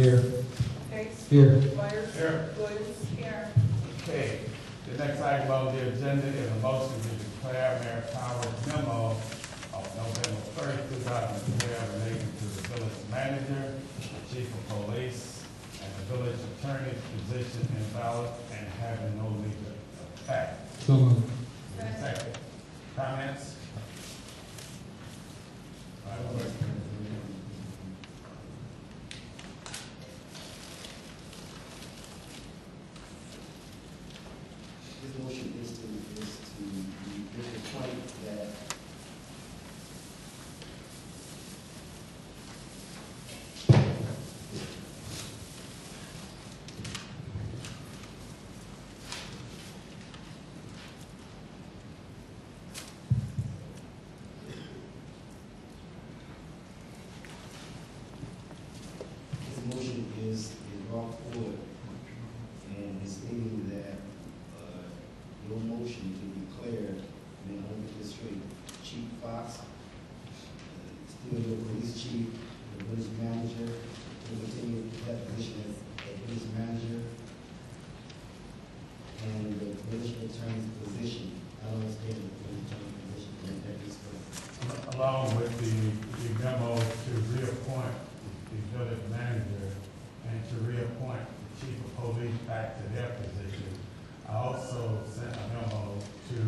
Here. Case. Here. Myers. Here. Williams. Here. Okay, the next item on the agenda is a motion to declare Mayor Powers' memo of November 1st, 2012 relating to the village manager, the chief of police, and the village attorney's position invalid and having no legal effect. So moved. Second. Comments? This motion is to make the point that this motion is brought forward and is stating that your motion to declare, and then hold it straight, Chief Fox, still your police chief, the village manager, will continue that position as village manager, and the village attorney's position. I don't understand the village attorney's position, and that is correct. Along with the memo to reappoint the village manager and to reappoint the chief of police back to their position, I also sent a memo to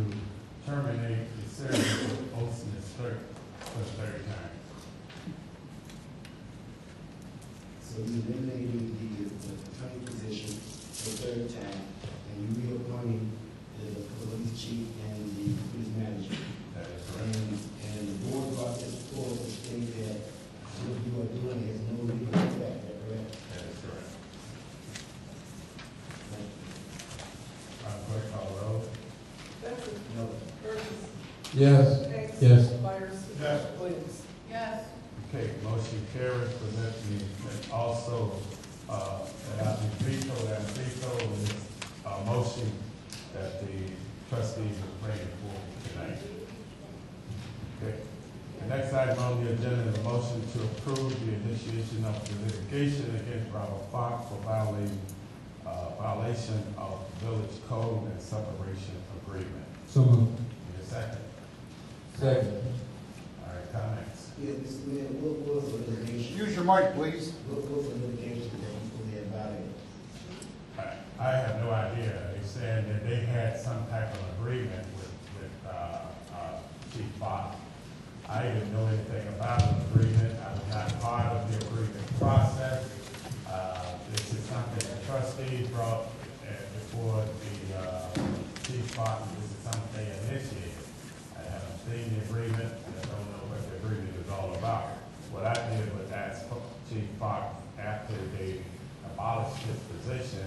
terminate the service of Olson and Sturk for the third time. So you eliminating the attorney position for the third time, and you reappointing the police chief and the police manager. That is correct. And the board brought this forward to state that what you are doing has no legal effect, is that correct? That is correct. Thank Clerk call the roll. Benson. you. No. Burgess. Yes. Case. Yes. Myers. Yes. Williams. Yes. Okay, motion carries, but let me also, that I veto is a motion that the trustees are bringing forward tonight. Okay. The next item on the agenda is a motion to approve the initiation of the litigation against Robert Fox for violation of village code and separation agreement. So moved. Need a second? Second. All right, comments? Yeah, Mr. Mayor, what was the litigation? Use your mic, please. What was the litigation that you fully had violated? I have no idea. They said that they had some type of agreement with Chief Fox. I didn't know anything about the agreement. I was not part of the agreement process. This is something the trustees brought before the Chief Fox. This is something they initiated. I haven't seen the agreement. I don't know what the agreement is all about. What I did was ask Chief Fox after they abolished his position,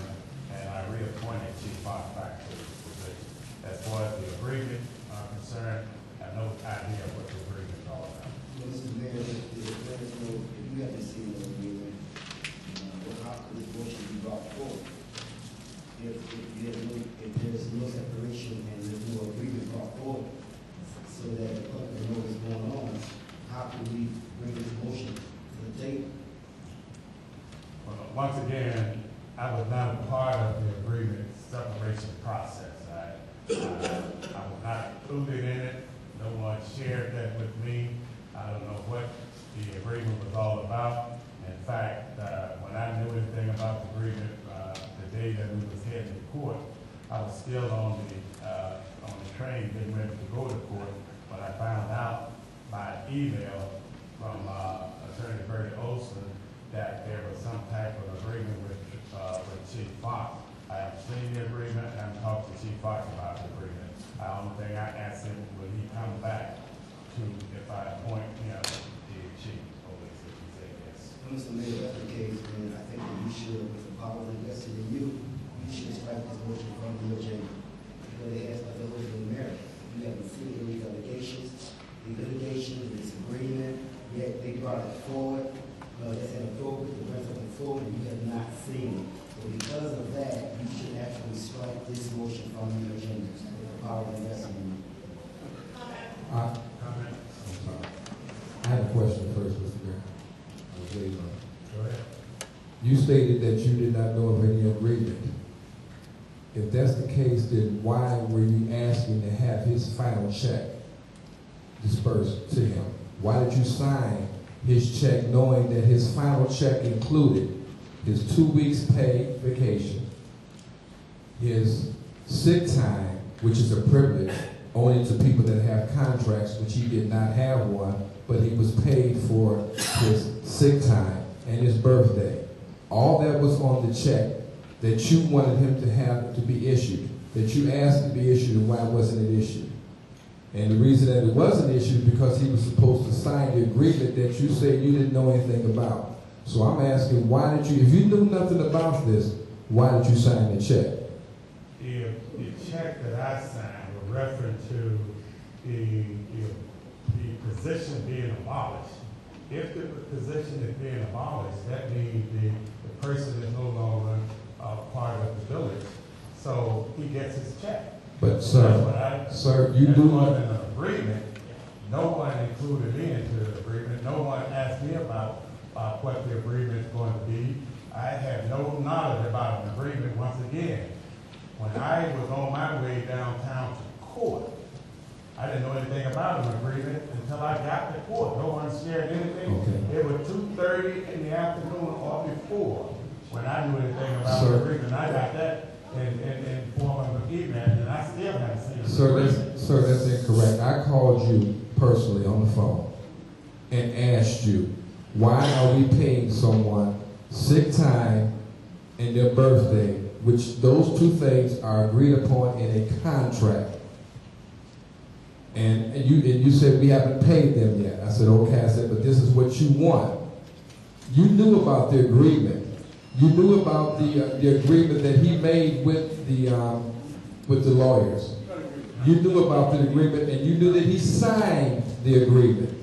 and I reappointed Chief Fox back to his position. As far as the agreement concerned, I have no idea what the agreement is all about. Mr. Mayor, if you haven't seen the agreement, how could this motion be brought forward? If there's no separation and there's no agreement brought forward, so that the public can know what's going on, how could we bring this motion to the table? Well, once again, I was not a part of the agreement separation process. I was not included in it. No one shared that with me. I don't know what the agreement was all about. In fact, when I knew anything about the agreement, the day that we was heading to court, I was still on the train getting ready to go to court. But I found out by email from Attorney Bertie Olson that there was some type of agreement with Chief Fox. I haven't seen the agreement, and I haven't talked to Chief Fox about the agreement. The only thing I asked him when he come back to if I appoint him the chief of police, if he said yes. Mr. Mayor, that's the case, man. I think that you should, with the power invested in you, you should strike this motion from the agenda. Because it has nothing to do with merit. You haven't seen any allegations, this agreement, yet they brought it forward. That's inappropriate to bring something forward, and you have not seen it. So because of that, you should actually strike this motion from the agenda. With the power invested in you. Comment? I have a question first, Mr. Mayor. Go ahead. you stated that you did not know of any agreement. If that's the case, then why were you asking to have his final check dispersed to him? Why did you sign his check knowing that his final check included his 2 weeks paid vacation, his sick time, which is a privilege only to people that have contracts, which he did not have one, but he was paid for his sick time and his birthday. All that was on the check that you wanted him to have to be issued, that you asked to be issued, and why wasn't it issued? And the reason that it wasn't issued because he was supposed to sign the agreement that you said you didn't know anything about. So I'm asking, why did you, if you knew nothing about this, why did you sign the check? If the check that I signed was referring to the position being abolished, if the position is being abolished, that means the person is no longer part of the village, so he gets his check. But sir, you do want an agreement. No one included me into the agreement. No one asked me about what the agreement is going to be. I have no knowledge about an agreement. Once again, when I was on my way downtown to court, I didn't know anything about an agreement until I got to court. No one shared anything. Okay. It was 2:30 in the afternoon or before when I knew anything about Sir. the agreement. I got that in form of an email, and I still haven't seen it. Sir, that's incorrect. I called you personally on the phone and asked you, why are we paying someone sick time and their birthday, which those two things are agreed upon in a contract? And you said we haven't paid them yet. I said, okay. I said, but this is what you want. You knew about the agreement. You knew about the agreement that he made with the lawyers. You knew about the agreement, and you knew that he signed the agreement.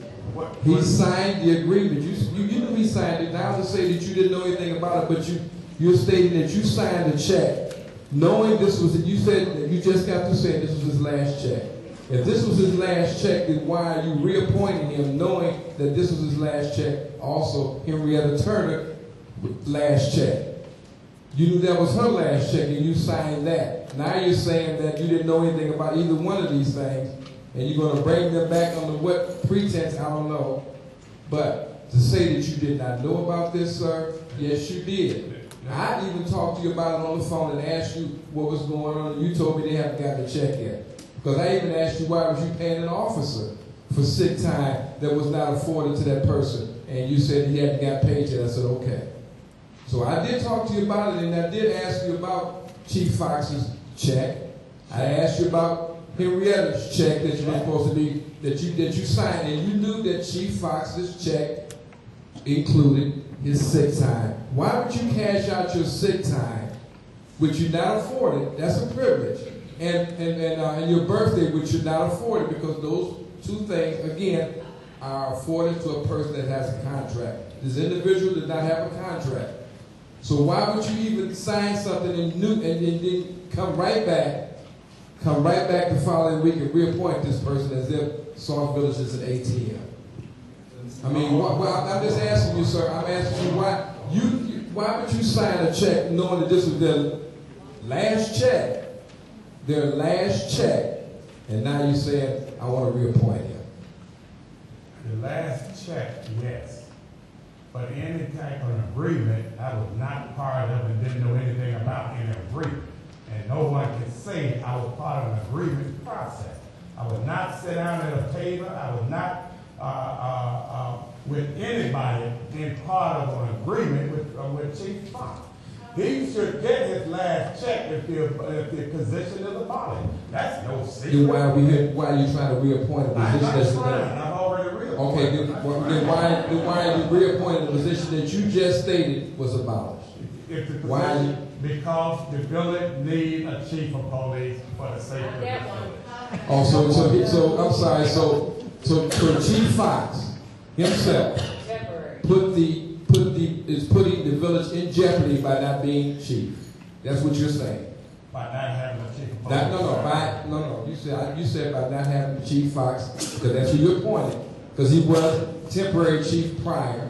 He signed the agreement. You knew he signed it. Now to say that you didn't know anything about it, but you're stating that you signed a check, knowing this was. You said that you just got to say this was his last check. If this was his last check, then why are you reappointing him, knowing that this was his last check? Also, Henrietta Turner. Last check. You knew that was her last check and you signed that. Now you're saying that you didn't know anything about either one of these things and you're going to bring them back under what pretense, I don't know. But to say that you did not know about this, sir, yes, you did. I even talked to you about it on the phone and asked you what was going on, and you told me they haven't got the check yet. Because I even asked you why was you paying an officer for sick time that was not afforded to that person, and you said he hadn't got paid yet. I said, okay. So I did talk to you about it, and I did ask you about Chief Fox's check. I asked you about Henrietta's check that you were supposed to be, that you signed, and you knew that Chief Fox's check included his sick time. Why would you cash out your sick time, which you're not afforded? That's a privilege. And your birthday, which you're not afforded, because those two things, again, are afforded to a person that has a contract. This individual did not have a contract. So why would you even sign something and then come right back the following week and reappoint this person as if Sauk Village is an ATM? I mean, I'm just asking you, sir. I'm asking you why would you sign a check knowing that this was their last check, and now you're saying I want to reappoint him? The last check, yes. But any type of agreement, I was not part of and didn't know anything about any agreement. And no one can say I was part of an agreement process. I would not sit down at a table. I was not with anybody in part of an agreement with Chief Fox. He should get his last check if the position is abolished. That's no secret. Then why are you trying to reappoint a position that's I've already reappointed. Okay, then why are you reappointing a position that you just stated was abolished? Why? Because the village needs a chief of police for the sake of the village. Oh, so I'm sorry. So Chief Fox himself is putting the village in jeopardy by not being chief. That's what you're saying. By not having a chief of police. You said by not having Chief Fox, because that's who you appointed, because he was temporary chief prior.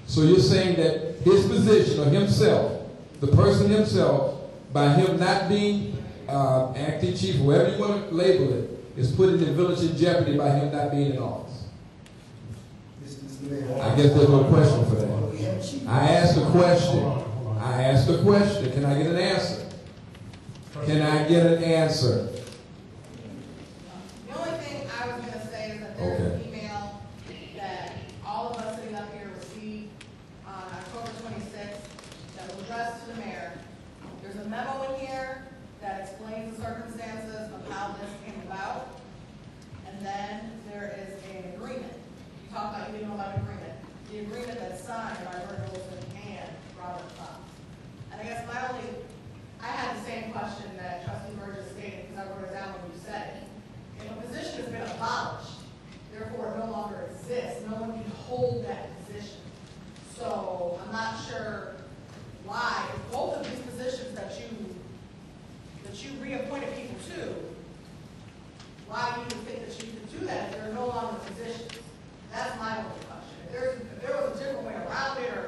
So you're saying that his position or himself, the person himself, by him not being acting chief, whoever you want to label it, is putting the village in jeopardy by him not being in office. I guess there's no question for that. I asked a question. I asked a question. Can I get an answer? Can I get an answer? The only thing I was going to say is that there's an email that all of us sitting up here received on October 26th that was addressed to the mayor. There's a memo in here that explains the circumstances of how this came about. And then there is an agreement. You talked about, you didn't know about an agreement. The agreement that's signed by Virgil Wilson and Robert Fox. And I guess I had the same question that Trustee Burgess stated because I wrote it down when you said it. If a position has been abolished, therefore it no longer exists, no one can hold that position. So I'm not sure why, if both of these positions that you reappointed people to, why do you think that you could do that if they're no longer positions? That's my only question. If there was a different way around it or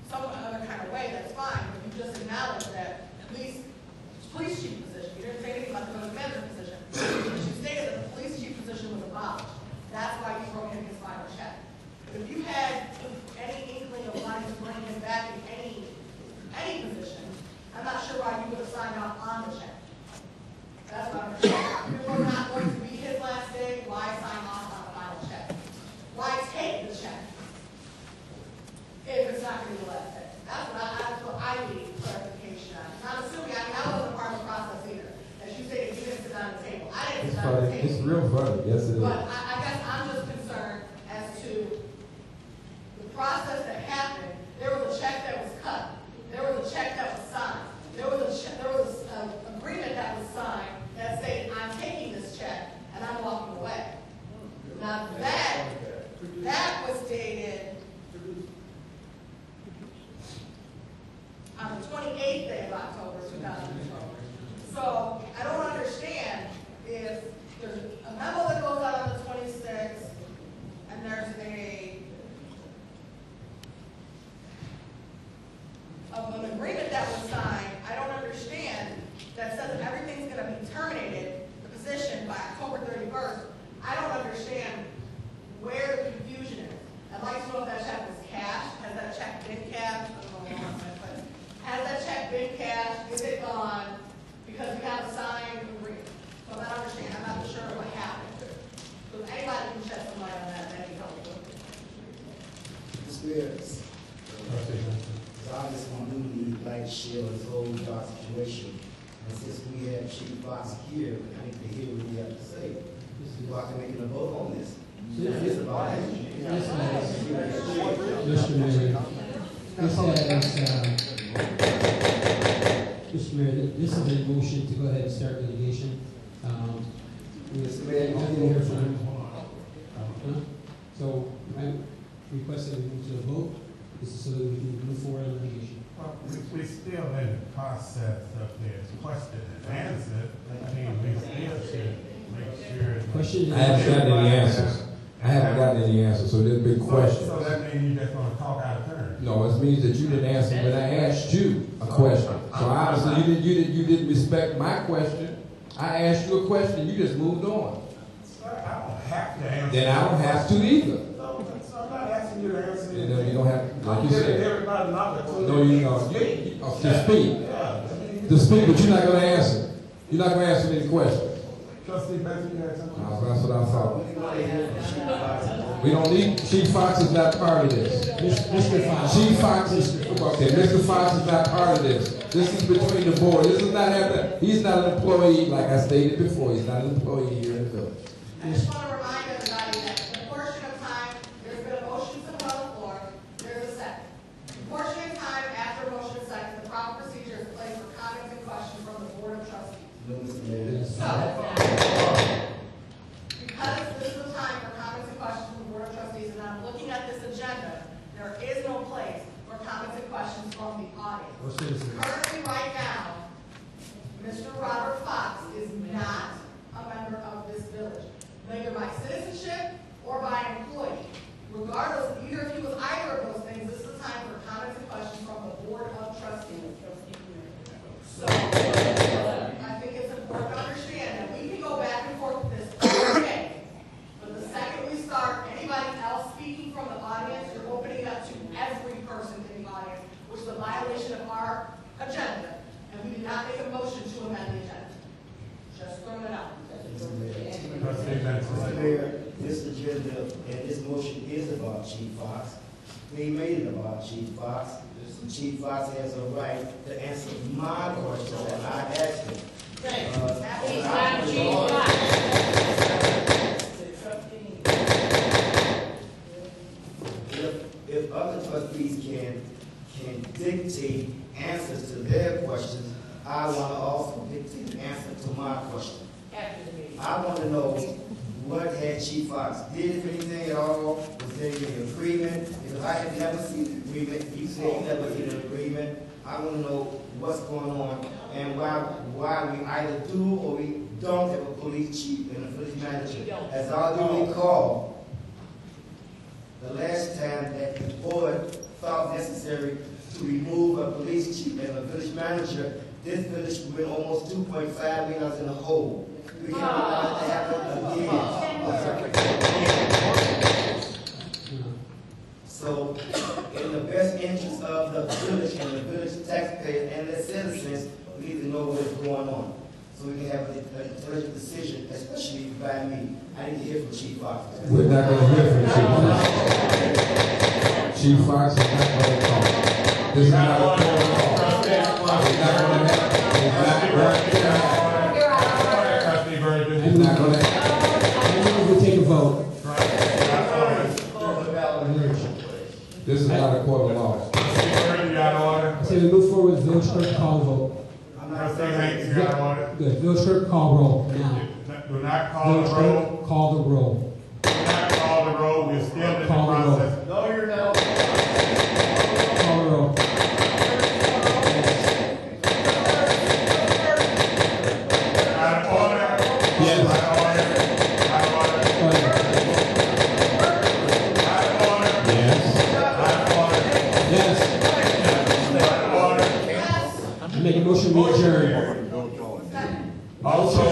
some other kind of way, that's fine. But you just acknowledged that at least police chief position. You didn't say anything about the village manager position. You stated that the police chief position was abolished. That's why you wrote him his final check. But if you had any inkling of wanting to bring him back in any position, I'm not sure why you would have signed off on the check. That's what I'm saying. If it was not going to be his last day, why sign off on the final check? Why take the check if it's not going to be the last day? That's what I need clarification on. I'm assuming, I wasn't part of the process either. As you say, you didn't sit down at the table. I didn't sit down at the table. It's real funny, yes it is. But I guess I'm just concerned as to the process that happened. There was a check that was cut. There was a check that was signed. There was an agreement that was signed that said, I'm taking this check and I'm walking away. Now that was dated on the 28th day of October 2012. So I don't understand if there's a memo that goes out on the 26th and there's an agreement that was signed. I don't understand that says that everything's going to be terminated, the position, by October 31st. I don't understand where the confusion is. I'd like to know if that check was cashed. Has that check been cashed? I don't know. Has that check been cashed? Is it gone? Because we have a signed agreement. So I don't understand. I'm not sure what happened. So if anybody can shed some light on that, that'd be helpful. Mr. Mayor, obviously we do need light to share on this whole dark situation. And since we have Chief Fox here, I need to hear what he has to say. So I can make a vote on this. Mr. Mayor, this is a motion to go ahead and start litigation. Mr. Mayor, I didn't hear from him. So I request that we move to a vote. This is so that we can move forward in litigation. Well, we still in the process of this question and answer. I mean, we still should make sure. Question. I haven't gotten any answers. I haven't gotten any answers, so there's big questions. So that means you just going to talk out of turn? No, it means that you didn't answer when I asked you a question. So obviously you didn't respect my question. I asked you a question, you just moved on. Sir, I don't have to answer. Then I don't have to either. So I'm not asking you to answer. You know, you don't have, like you Giving said. everybody an opportunity No, you know, to speak. To speak, but you're not going to answer. You're not going to answer any questions. Trustee Benson, you had something? That's what I thought. We don't need, Chief Fox is not part of this. Mr. Fox. Chief Fox is, okay, Mr. Fox is not part of this. This is between the board. This is not happening. He's not an employee, like I stated before. He's not an employee here in the village. I just want to remind everybody that in a portion of time, there's been a motion to put on the floor, there's a second. In a portion of time after a motion is second, the proper procedure is placed for comments and questions from the Board of Trustees. no, Mr. Mayor. So, because this is the time for comments and questions from the Board of Trustees, and I'm looking at this agenda, there is no place for comments and questions from the audience. Currently, right now, Mr. Robert Fox is not a member of this village. Neither myself Trustee Benson. Mr. Mayor, this agenda and this motion is about Chief Fox. We made it about Chief Fox. Chief Fox has a right to answer my questions that I asked him. He's not Chief Fox. If other trustees can dictate answers to their questions, I want to also dictate an answer to my question. I want to know what had Chief Fox did, if anything at all, was there any agreement? Because I have never seen an agreement. You say you never seen an agreement. I want to know what's going on and why we either do or we don't have a police chief and a police manager. As I do recall, the last time that the board felt necessary to remove a police chief and a village manager, this village went almost $2.5 million in the hole. We can't allow it to happen again. So, in the best interest of the village and the village taxpayers and the citizens, we need to know what is going on. So we can have an intelligent decision, especially by me. I need to hear from Chief Fox. We're not going to hear from Chief Fox. Chief Fox is not going to talk. This is not a court call. It's not going to happen. It's not going to happen. It's not going to happen. We'll take a vote. This is not a court of law. I say we move forward with village clerk call vote. Good. Village clerk call roll now. Do not call the Village roll. clerk call the roll. Do not call the roll. We're still in the Call the roll. process. No, you're not. Call the roll. Out of order. Yes. Out of order. Out of order. Go ahead. Out of order. Yes. Out of order. Yes. Out of order. I make a motion to adjourn. Also,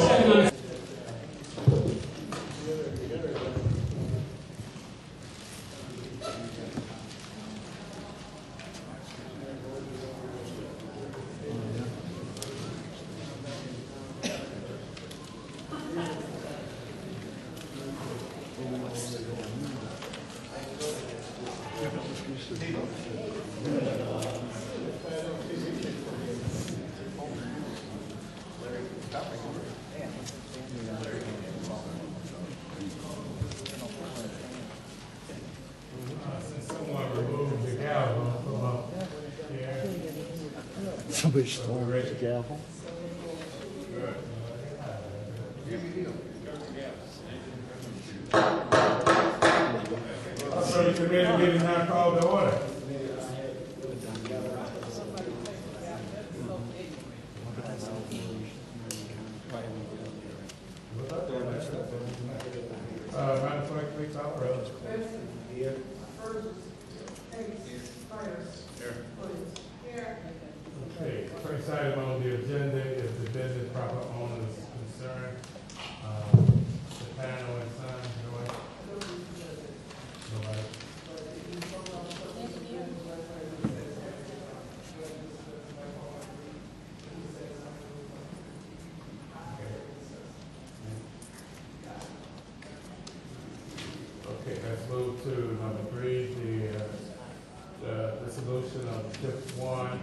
since someone removed the gavel from up here. Somebody stole the gavel. So the committee meeting now called to order. Madam Clerk, please call the roll. Here. Okay, first item on the agenda is the business proper owners concern. The panel and sign, nobody? Okay, let's move to number 3, the dissolution of TIP 1,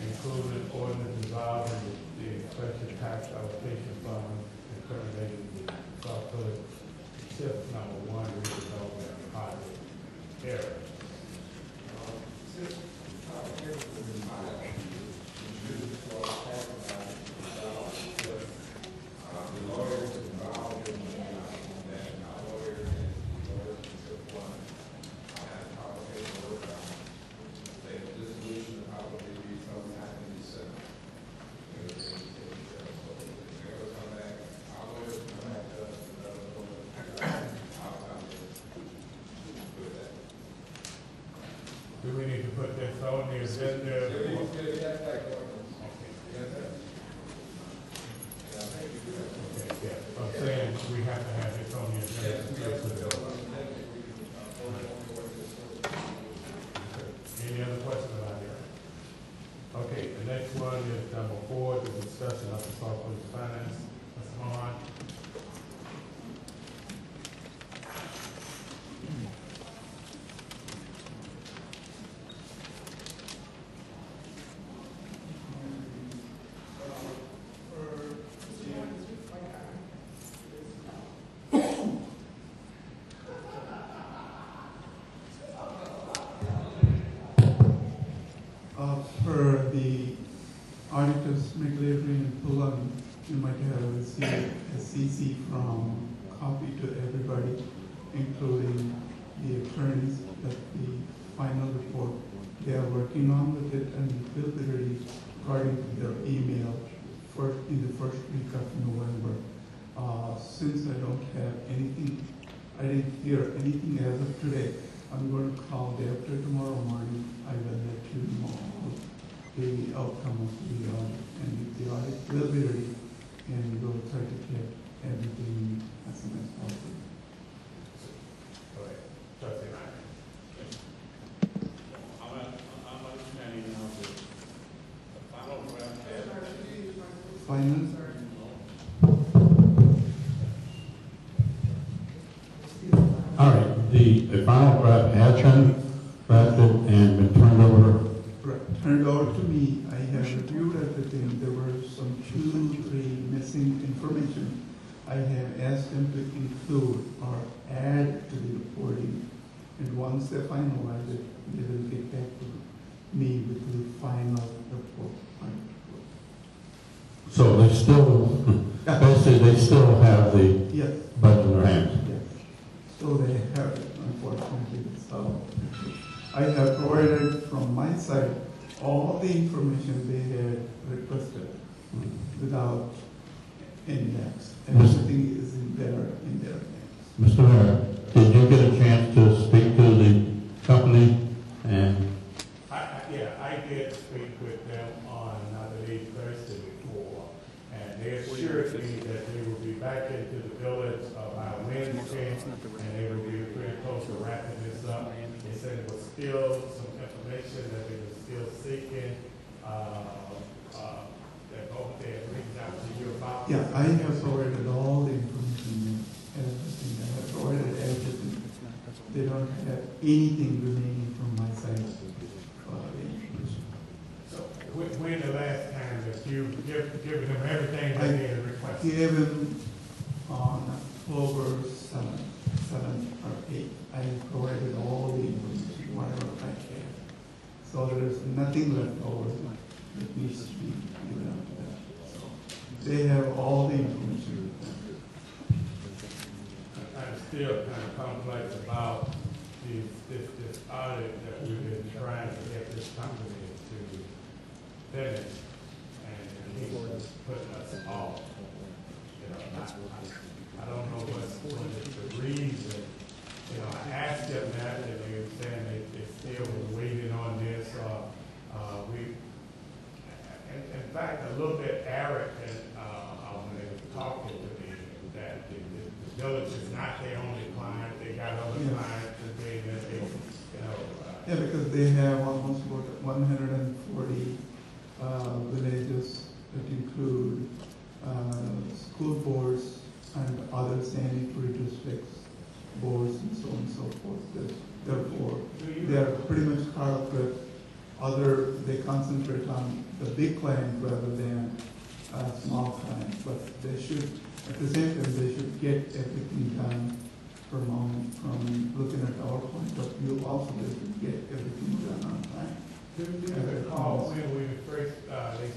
including ordinance involving the special tax allocation fund and terminating the Sauk TIP number 1 redevelopment project area. Do we need to put this on the agenda? Okay, yeah, I'm saying we have to have this on the agenda. Any other questions about it? Okay, the next one is number 4, the discussion of the Sauk Police Finance. Mr. Mohan. just make later and pull on, you might have received a CC from copy to everybody, including the attorneys, that the final report, they are working on with it and it will be ready according to their email in the first week of November. Since I don't have anything, I didn't hear anything as of today, I'm going to call day after tomorrow morning. I will let you know the outcome of the audit, and if the audit will be ready, and we'll try to get everything as soon as possible. Go ahead. Trustee Meyer. I'm understanding now that the final draft has Finance? all right, the final draft has been drafted and been turned over. Turned over to me. I have reviewed everything. There were some 2, 3 missing information. I have asked them to include or add to the reporting. And once they finalize it, they will get back to me with the final report. So they still, basically, they still have the Yes. budget in their hands. Yes. So they have it, unfortunately. So I have provided from my side all the information they had requested without any gaps. Everything is in their hands. Mr. Mayor, did you get a chance to speak to the company? And Yeah, I did speak with them on, I believe, Thursday before, and they assured me that they will be back into the village by Wednesday, and they will be pretty close to wrapping this up. They said it was still some information that they were still seeking, that both they had reached out to you about. Yeah, I have provided all the information, everything. I have provided everything. They don't have anything remaining from my side. So, when the last time that you given them everything that they had requested? Gave him on October 7th or 8th. I provided all the information, whatever I can. So there is nothing left over that needs to be given out to them. So they have all the information. I'm still kind of complex about this audit that we've been trying to get this company to finish, and he's putting us off. You know, I don't know what is the reason. You know, I asked them that, and they were saying they still were waiting on this. In fact, a little bit arrogant when they were talking to me, that the village is not their only client. They got other clients that they, you know. Yeah, because they have almost about 140 villages that include school boards and other sanitary districts, boards and so on and so forth. Therefore, they are pretty much caught up with they concentrate on the big client rather than small clients. But they should, at the same time, they should get everything done from looking at our point of view. Also, they should get everything done on time. Do you recall when we first, they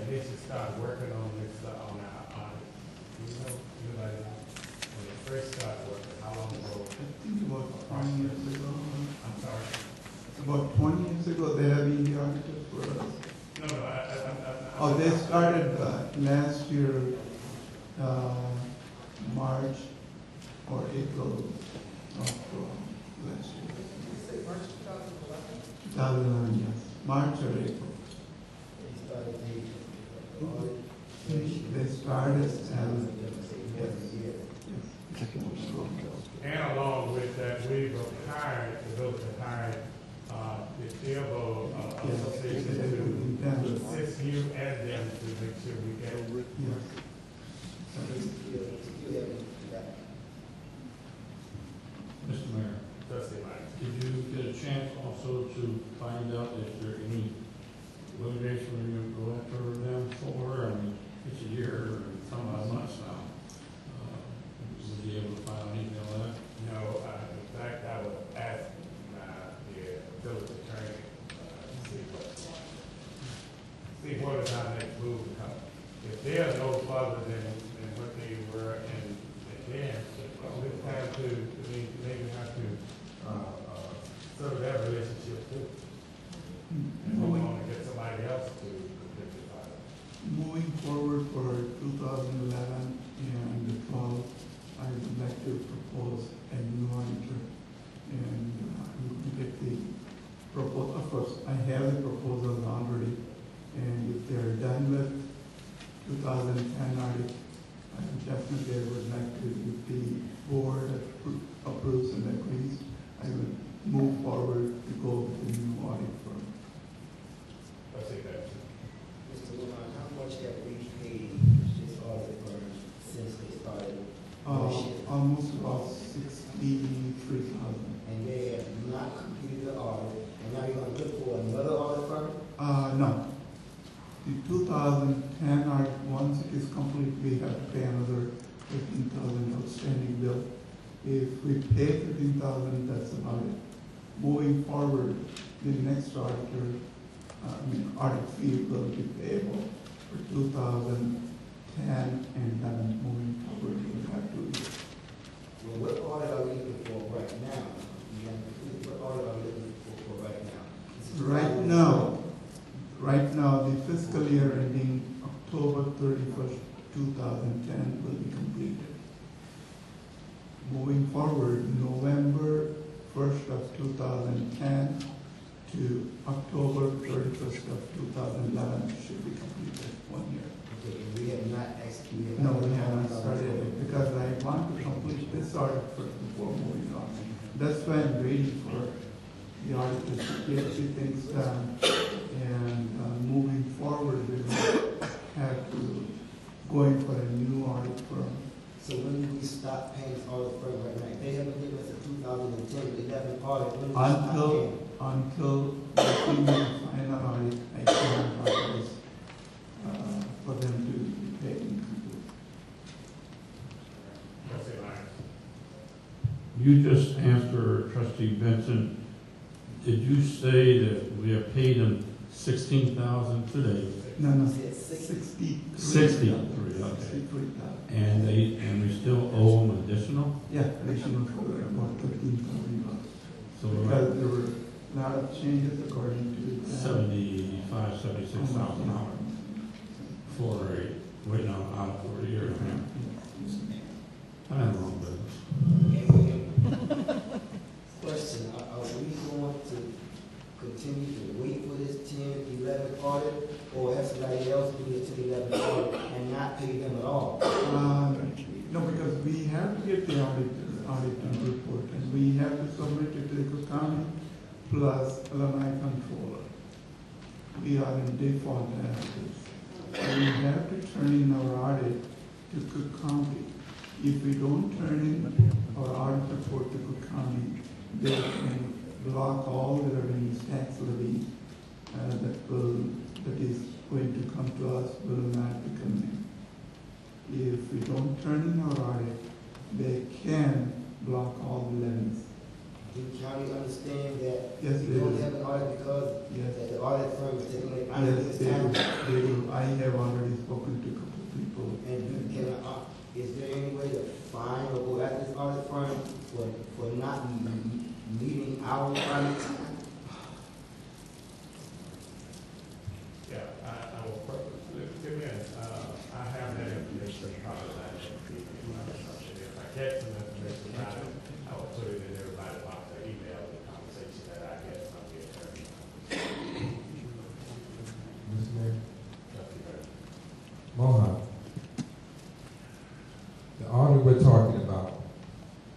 initially started working on this, on our audit? Do you know, anybody know? When they first started working, how long ago? I think about 20 years ago. I'm sorry. About 20 years ago, they have been the auditors for us. No, They started last year, March or April of last year. Did you say March 2011? 2011, yes. March or April. They started as, and along with that, we've hired, the village has hired, the Theobald Association to assist you and them to make sure we get. Mr. Mayor, Trustee Meyer. did you get a chance also to find out if there any litigation you're going to go after them for? I mean, it's a year or some odd months now. have to, they would have to, serve that relationship too. And hold on to get somebody else to rectify it. Moving forward for 2011 and 12, I would like to propose a new auditor. And you can get the proposal. Of course, I have the proposals already. And if they're done with 2010 audit, I would like to, if the board approves and agrees, I would move forward to go with the new audit firm. I'll say that. Mr. Lujan, how much have we paid this audit firm since they started? Almost about 63,000. And they have not completed the audit, and now you're going to look for another audit firm? No. The 2010 audit, once it is complete, we have to pay another 15,000 outstanding bill. If we pay 15,000, that's about it. Moving forward, the next auditor, audit fee will be payable for 2010 and then moving forward, we'll have to. Well, what audit are we looking for right now? What audit are we looking for right now? Right now, the fiscal year ending October 31st, 2010 will be completed. Moving forward, November 1st of 2010 to October 31st of 2011 should be completed 1 year. Okay, and we have not executed. No, we haven't started it because I want to complete this audit first before moving on. That's why I'm waiting for the auditors to get the things done, and moving forward, we will have to go in for a new audit firm. So when do we stop paying this audit firm right now? They haven't given us a 2010-11 audit. When do we stop paying? Until the final audit, I cannot authorize for them to be paid in complete. You just answered Trustee Benson. Did you say that we have paid them 16,000 today? No, It's 63. 63, okay. 63,000. And we still owe them additional? Yeah, additional for about $13,000. So Because there were a lot of changes according to the 75, 76,000 dollars for a, wait, no, out for a year and a half. I had wrong business. Question, are we going to continue to wait for this 10-11 audit, or have somebody else do this 10-11 audit and not pay them at all? No, because we have to get the auditing report, and we have to submit it to the Cook County plus alumni controller. We are in default as this. So we have to turn in our audit to Cook County. If we don't turn in our audit report to Cook County, they can block all the revenues, tax levy that is going to come to us will not be coming in. If we don't turn in our audit, they can block all the levies. Do the county understand that Yes, we they don't do. have an audit because Yes. that the audit firm is taking it out Yes, of this they town? do. They do. I have already spoken to a couple of people. And is there any way to fine or go after this audit firm for not meeting our requirements? Yeah, I will purposely, again, I have that information probably not if I get some information about it, I will put it in everybody's box or email the conversation that I get from the attorney. Mr. Mayor? Trustee Burton. Mohan, the audit we're talking about,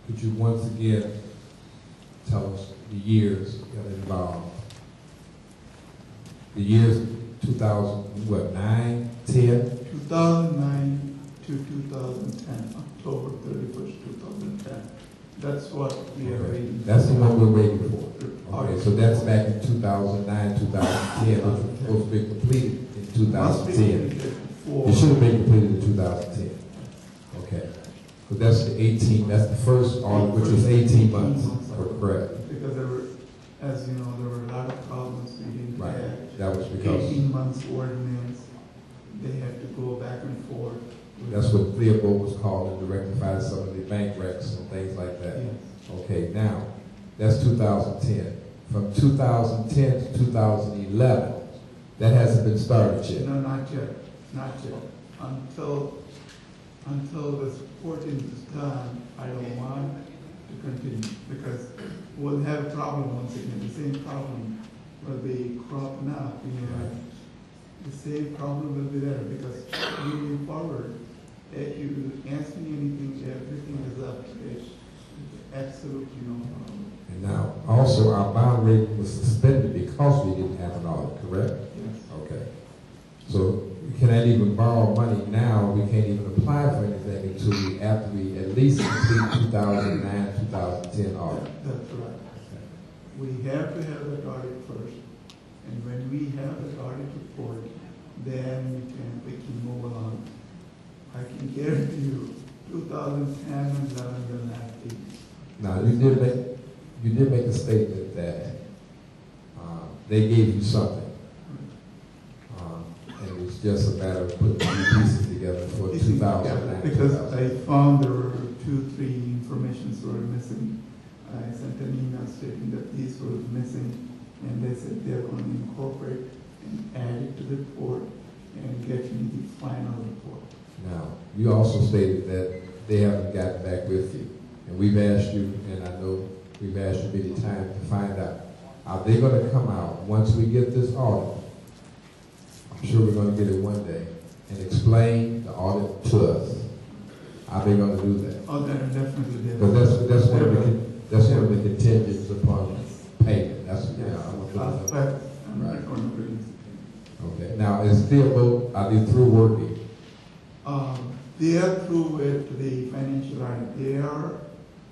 could you once again tell us the years that involved? The years 2009, 10? 2009 to 2010, October 31st, 2010. That's what we are waiting for. That's the one we're waiting for. Okay, so that's back in 2009, 2010, which was supposed to be completed in 2010. It should have been completed in 2010. Okay. So that's the 18, that's the first audit, which was 18 months. Correct. Because there were, as you know, there were a lot of problems we didn't Right. have. That was because 18 months ordinance, they had to go back and forth. that's what Theobald was called to rectify some of the bank wrecks and things like that. Okay, now, that's 2010. From 2010 to 2011, that hasn't been started yet. No, not yet, not yet. Until the supporting is done, I don't want to continue, because we'll have a problem once again. The same problem will be cropping up, you know. The same problem will be there, because moving forward, if you ask me anything, everything is up to date. Absolutely no problem. And now, also, our bond rating was suspended because we didn't have an audit, correct? Yes. Okay. So we cannot even borrow money now. We can't even apply for anything until after we at least complete 2009, 2010 audit. That's right. We have to have that audit first, and when we have the audit report, then we can move along. I can guarantee you, 2010 and 11 will not be. Now, you did make a statement that they gave you something. And it was just a matter of putting the pieces together for 2009. Because I found there were 2-3 informations were missing. I sent an email stating that these were missing, and they said they're going to incorporate and add it to the report and get me the final report. Now, you also stated that they haven't gotten back with you. And we've asked you, and I know we've asked you many times to find out, are they going to come out once we get this audit? I'm sure we're going to get it one day, and explain the audit to us. Are they going to do that? Oh, they're definitely there. Because that's one of the contingents upon payment. That's right. Okay. Now, is Theobald, are they through working? They are through with the financial audit. They are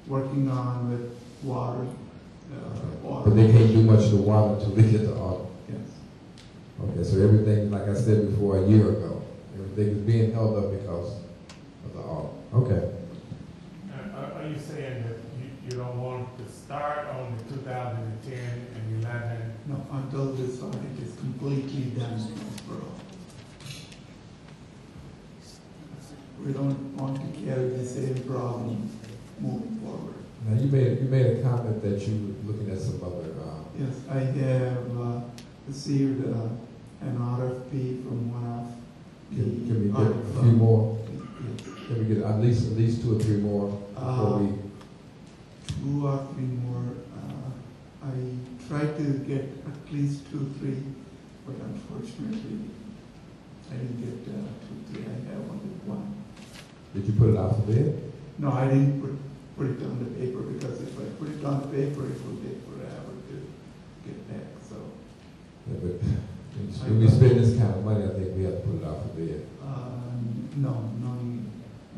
working on with water. But they can't do much to water until we get the audit. Yes. Okay, so everything, like I said before, a year ago, everything is being held up because of the audit. Okay. Are you saying that you don't want to start on the 2010 and 11? No, until this audit is completely done, bro. We don't want to carry the same problem moving forward. Now, you made a comment that you were looking at some other. Yes, I have received an RFP from one of the. Can we get a few more? Yes. Can we get at least 2 or 3 more before we? 2 or 3 more. I tried to get at least 2, 3, but unfortunately, I didn't get 2, 3. I have only 1. Did you put it out for bid? No, I didn't put it on the paper, because if I put it on the paper, it will take forever to get back. So. Yeah, but when we spend this kind of money, I think we have to put it out for bid. No need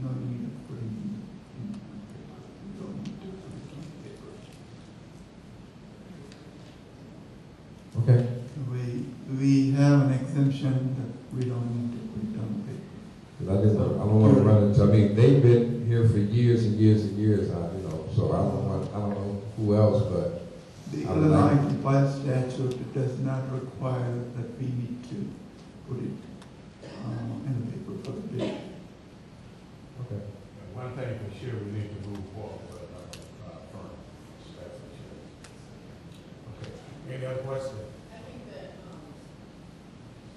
of putting it in paper. We don't need to put it on paper. Okay. We have an exemption that we don't need to put it on paper. I don't want to run into. I mean, they've been here for years and years and years. So I don't know who else, but the Illinois compliance statute does not require that we need to put it in the paper for the bid. Okay. One thing for sure, we need to move forward with our firm. That's for sure. Okay. Any other questions? I think that,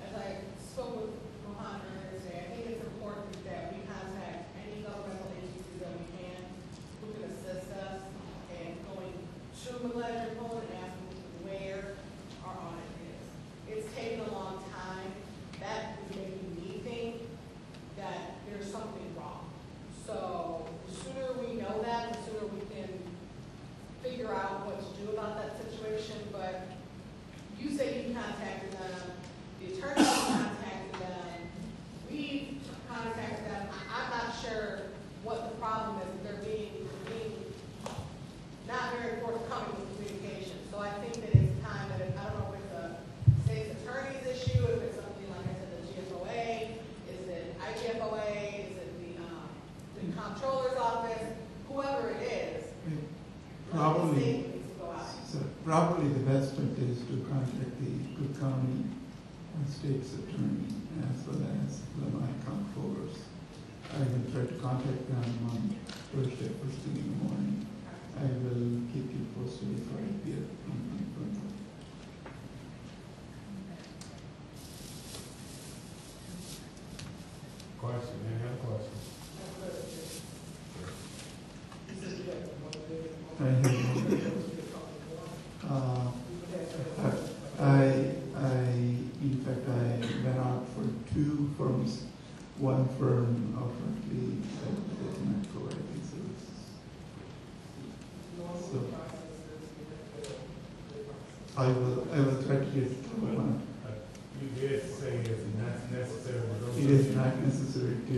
as I spoke with Mohan earlier today, I think it's important that we contact any governmental agencies that we can, who can assist us in going to the ledger pool and asking where our audit is. It's taken a long time. That is making me think that there's something wrong. So the sooner we know that, the sooner we can figure out what to do about that situation. But you say you contacted them, the attorney contacted them, we contacted them. I'm not sure what the problem is. They're being not very forthcoming with communication. So I think that it's time that I don't know if it's a state's attorney's issue, if it's something like I said, the GFOA, is it IGFOA, is it the comptroller's office, whoever it is. Probably the best bet is to contact the Cook County State's attorney as well as Illinois comptrollers. I will try to contact them on Thursday, first thing in the morning. I will I hear you. In fact, I went out for two firms. One firm offered me metro, I think so. I will try to get one. You did say it's not necessary to go. It is not necessary to.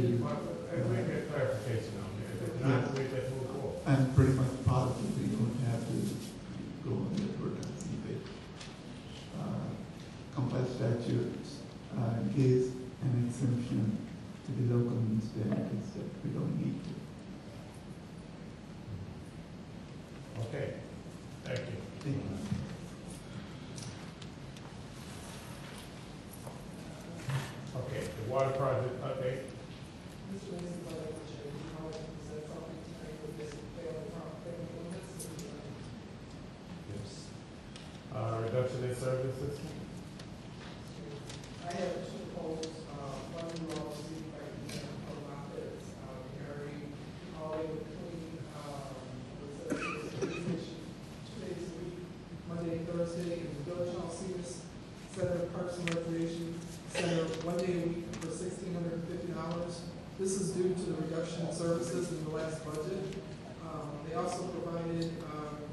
Let's make that clarification on there. If it's not, we just move forward. I'm pretty much positive we don't have to go on the advertising page. Compiled statute gives an exemption to the local municipalities that we don't need to. Okay, thank you. Thank you. Okay, the water project update. Yes. Reduction in services. I have two proposals, one you all see right here from my office, Gary, all in between, the 2 days a week, Monday and Thursday, in the Village Hall Senior Center, Parks and Recreation Center, 1 day a week for $1,650. This is due to the reduction in services in the last budget. They also provided,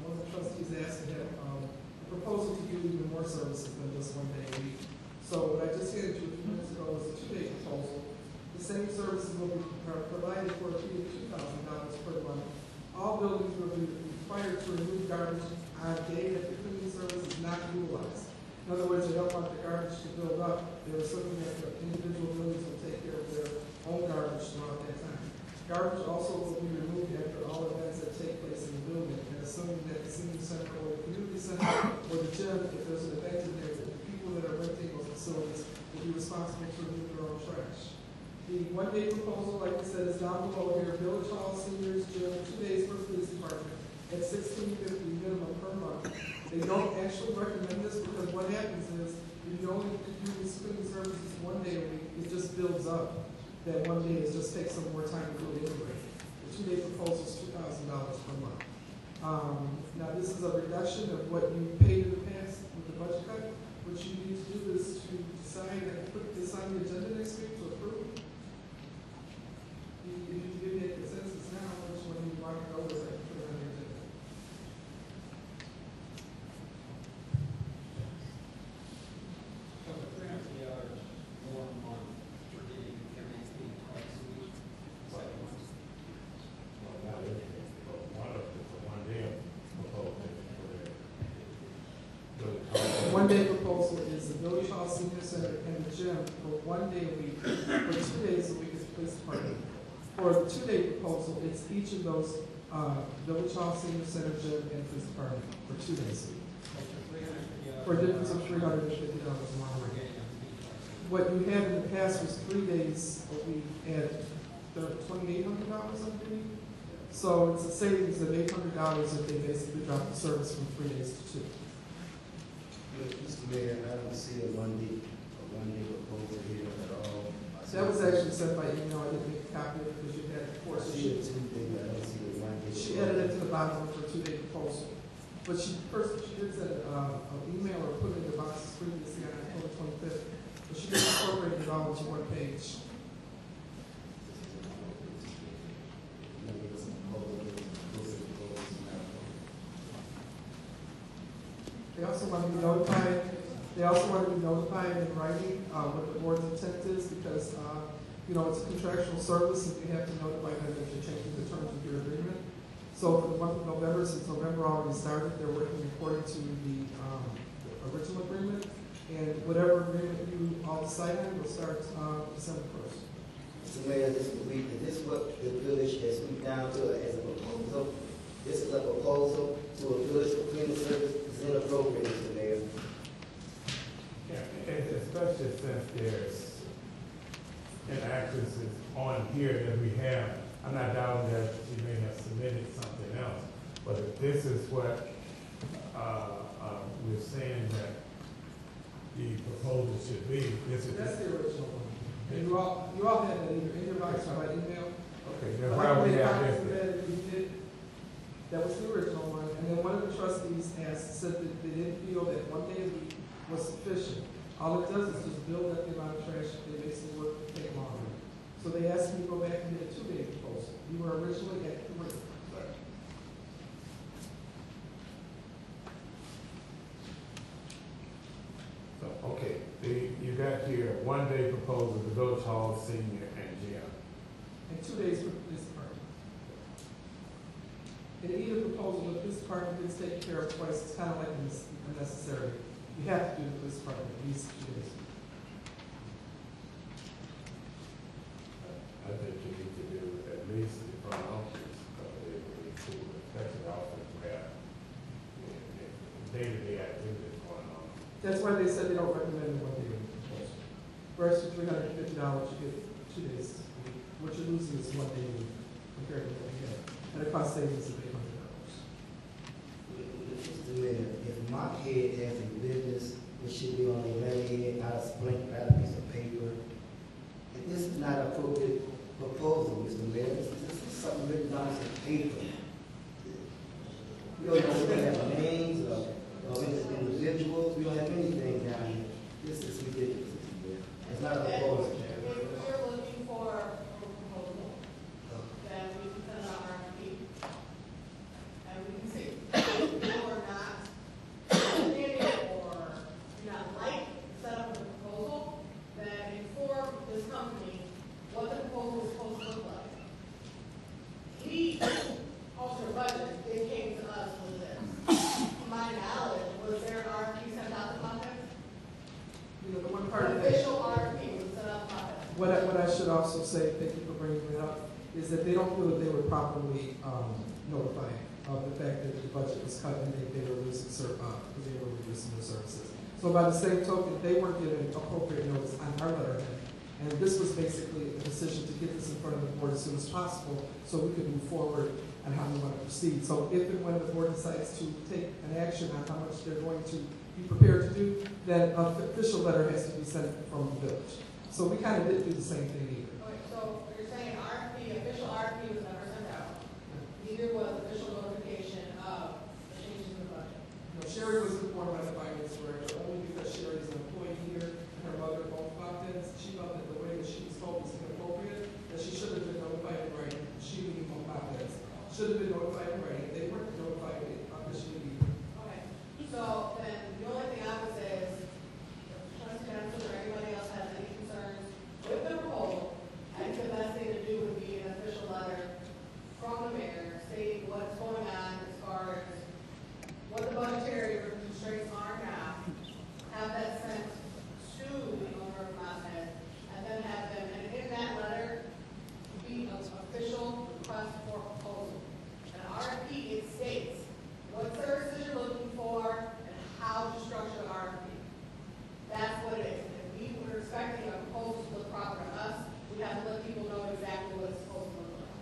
one of the trustees asked to have, a proposal to do even more services than just 1 day a week. So what I just handed you a few minutes ago was a 2-day proposal. The same services will be provided for a fee of $2,000 per month. All buildings will be required to remove garbage on a day that the cleaning service is not utilized. In other words, they don't want the garbage to build up. They were certain that the individual buildings will take care of their own garbage throughout that time. Garbage also will be removed after all events that take place in the building, and assuming that the senior center or the community center or the gym, if there's an event in there, the people that are renting those facilities will be responsible to remove their own trash. The 1 day proposal, like I said, is down below here. Village Hall, seniors, gym, 2 days for the police department at $1,650 minimum per month. They don't actually recommend this because what happens is if you only do these cleaning services 1 day a week, it just builds up. That 1 day is just takes some more time to do it anyway. The 2 day proposal is $2,000 per month. Now this is a reduction of what you paid in the past with the budget cut. What you need to do is to decide and put this on the agenda next week to approve. If you give me a consensus now, which one you want to go with, I can put it on the agenda. One day proposal is the Village Hall Senior Center and the gym for 1 day a week, for 2 days a week is the police department. For the 2 day proposal, it's each of those Village Hall Senior Center, gym, and police department for 2 days a week. For a difference of $350 a month. What you had in the past was 3 days a week at $2,800, I believe. So it's a savings of $800 if they basically drop the service from 3 days to 2. Mr. Mayor, I don't see a 1 day proposal here at all. That was actually sent by email. I didn't make a copy of it because you had it before. So I don't see the 1 day. she added it to the bottom of her 2 day proposal. But she did send an email or put it in the boxes previously on October 25th. But she just incorporated it all into 1 page. They also want to be notified. They also want to be notified in writing what the board's intent is because you know it's a contractual service and you have to notify them that you're changing the terms of your agreement. So for the month of November, since November already started, they're working according to the original agreement, and whatever agreement you all decide on will start December 1st. Mr. Mayor, this is what the village has moved down to as a proposal. This is a proposal to a village for cleaning service. It's inappropriate, Mr. Mayor. Yeah, especially since there's inaccuracies on here that we have. I'm not doubting that she may have submitted something else, but if this is what we're saying that the proposal should be, this is. That's the original one. And you all had that either in your box or by email. Okay, then why we have this? That was the original one, and then one of the trustees said that they didn't feel that 1 day a week was sufficient. All it does is just build up the amount of trash that they basically work to take longer. So they asked me to go back and get a 2-day proposal. We were originally at 3. So, okay, you got here 1 day proposal, the village hall, senior, and gym. And 2 days for the police department. In either proposal, the police department gets taken care of twice. It's kind of like unnecessary. You have to do the police department at least 2 days. I think you need to do at least the front office, especially the office where day-to-day activities going on. That's why they said they don't recommend the 1 day proposal. Whereas for $350, you get 2 days a week. What you're losing is 1 day a week compared to what you get. And it costs savings of $800. Mr. Mayor, if my head has a business, it should be on a letterhead, not a splint, not a piece of paper. And this is not an appropriate proposal, Mr. Mayor. This is something written on some paper. We don't know if we have names of individuals. We don't have anything down here. This is ridiculous, Mr. Mayor. It's not a proposal. If you're looking for a proposal, then we can send out our RFP. And we can see if you are not understanding or do not like the setup of the proposal, then inform this company what the proposal is supposed to look like. We alter a budget, it came to us with this. To my knowledge, was there an RFP sent out to Muppets? You know, the one part An of it. official RFP was sent out to Muppets. What I should also say, thank you for bringing it up, is that they don't feel that they were properly notified of the fact that the budget was cut and they were losing because they were reducing their services. So by the same token, they weren't given appropriate notice on our letterhead. And this was basically a decision to get this in front of the board as soon as possible so we could move forward on how we want to proceed. So if and when the board decides to take an action on how much they're going to be prepared to do, then an official letter has to be sent from the village. So we kind of didn't do the same thing either. Okay, so you're saying official RFP was never sent out. Neither was official notification of the changes in the budget. No, Sherry was informed by the finance director only because Sherry is an employee here and her mother both clocked in. She felt that the way that she was told was inappropriate, that she should have been notified in writing. She didn't even clock in. Should have been notified in writing. They weren't notified officially either. Okay, so then the only thing I would say is, if Trustee Johnson or anybody else has any concerns with the proposal, I think the best thing to do would be an official letter from the mayor stating what's going on as far as what the budgetary constraints are now. Have that sent to the owner of Mount and then have them, and in that letter, be an official request for proposal. An RFP, it states what services you're looking for and how to structure the RFP. That's what it is. If we were expecting a proposal to look proper to us, we have to let people know exactly what it's supposed to look like.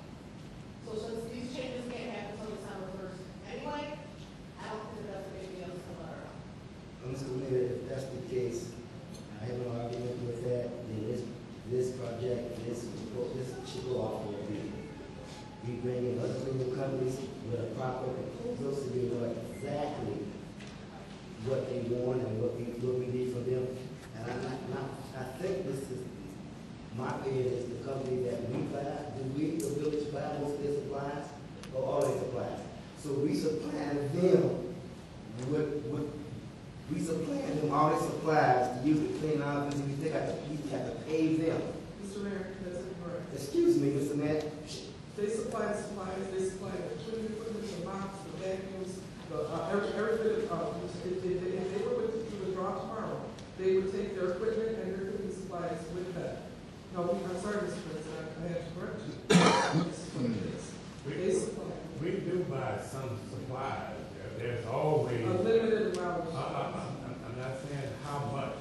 So since these changes can't happen until December 1st anyway, I don't think that's a big deal to send a letter out. Mr. Mayor, if that's the case, I have no argument with that. Then this project, this should go off for a bid. We bring in other legal companies with a proper proposal so we know exactly what they want and what we need from them. And I think this is, my opinion is the company that we buy, do we, the village, buy most of their supplies or all their supplies? So we supply them we supply them all their supplies to use to clean our business. We have to pay them. Mr. Mayor, that's incorrect. Excuse me, Mr. Mayor. They supply the supplies, they supply the cleaning equipment, the mops, the vacuums, every bit of, if they were with you to draw tomorrow, they would take their equipment and their cleaning supplies with them. No, I'm sorry, Mr. President, I have to correct you. This is what it is. They supply. We do buy some supplies. There's always A limited amount of I'm not saying how much.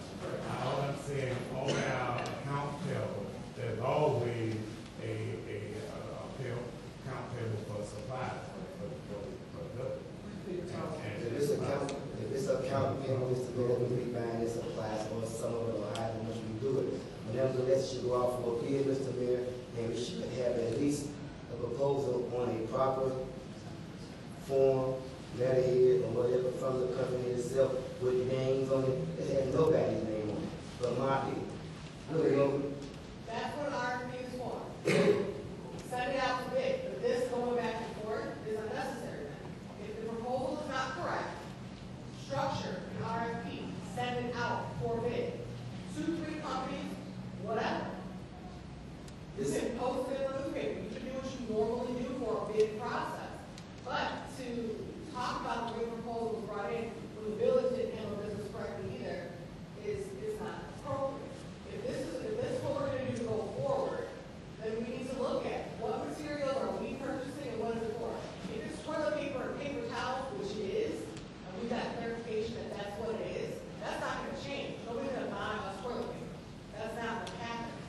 All I'm saying, on our account payable, there's always a account payable for supplies. If it's account payable, Mr. Mayor, we be buying the supplies or some of the items once we do it. Nevertheless, it should go out for a bid, Mr. Mayor, and we should have at least a proposal on a proper form, letterhead, or whatever from the company itself with names on it. It had nobody's name on it, but my name. Look it over. That's what RFP is for. Send it out to bid, but this going back and forth is unnecessary. If the proposal is not correct, structure an RFP, send it out for bid. 2, 3 companies, whatever. You can post it in the newspaper. You should do what you normally do for a bid process. But to talk about the way the proposal was brought in, when the village didn't handle business correctly either, is not appropriate. If this is what we're going to do to go forward, then we need to look at what materials are we purchasing and what is it for. If it's toilet paper and paper towels, which it is, and we got clarification that that's what it is, that's not going to change. Nobody's going to buy us toilet paper. That's not what's happening.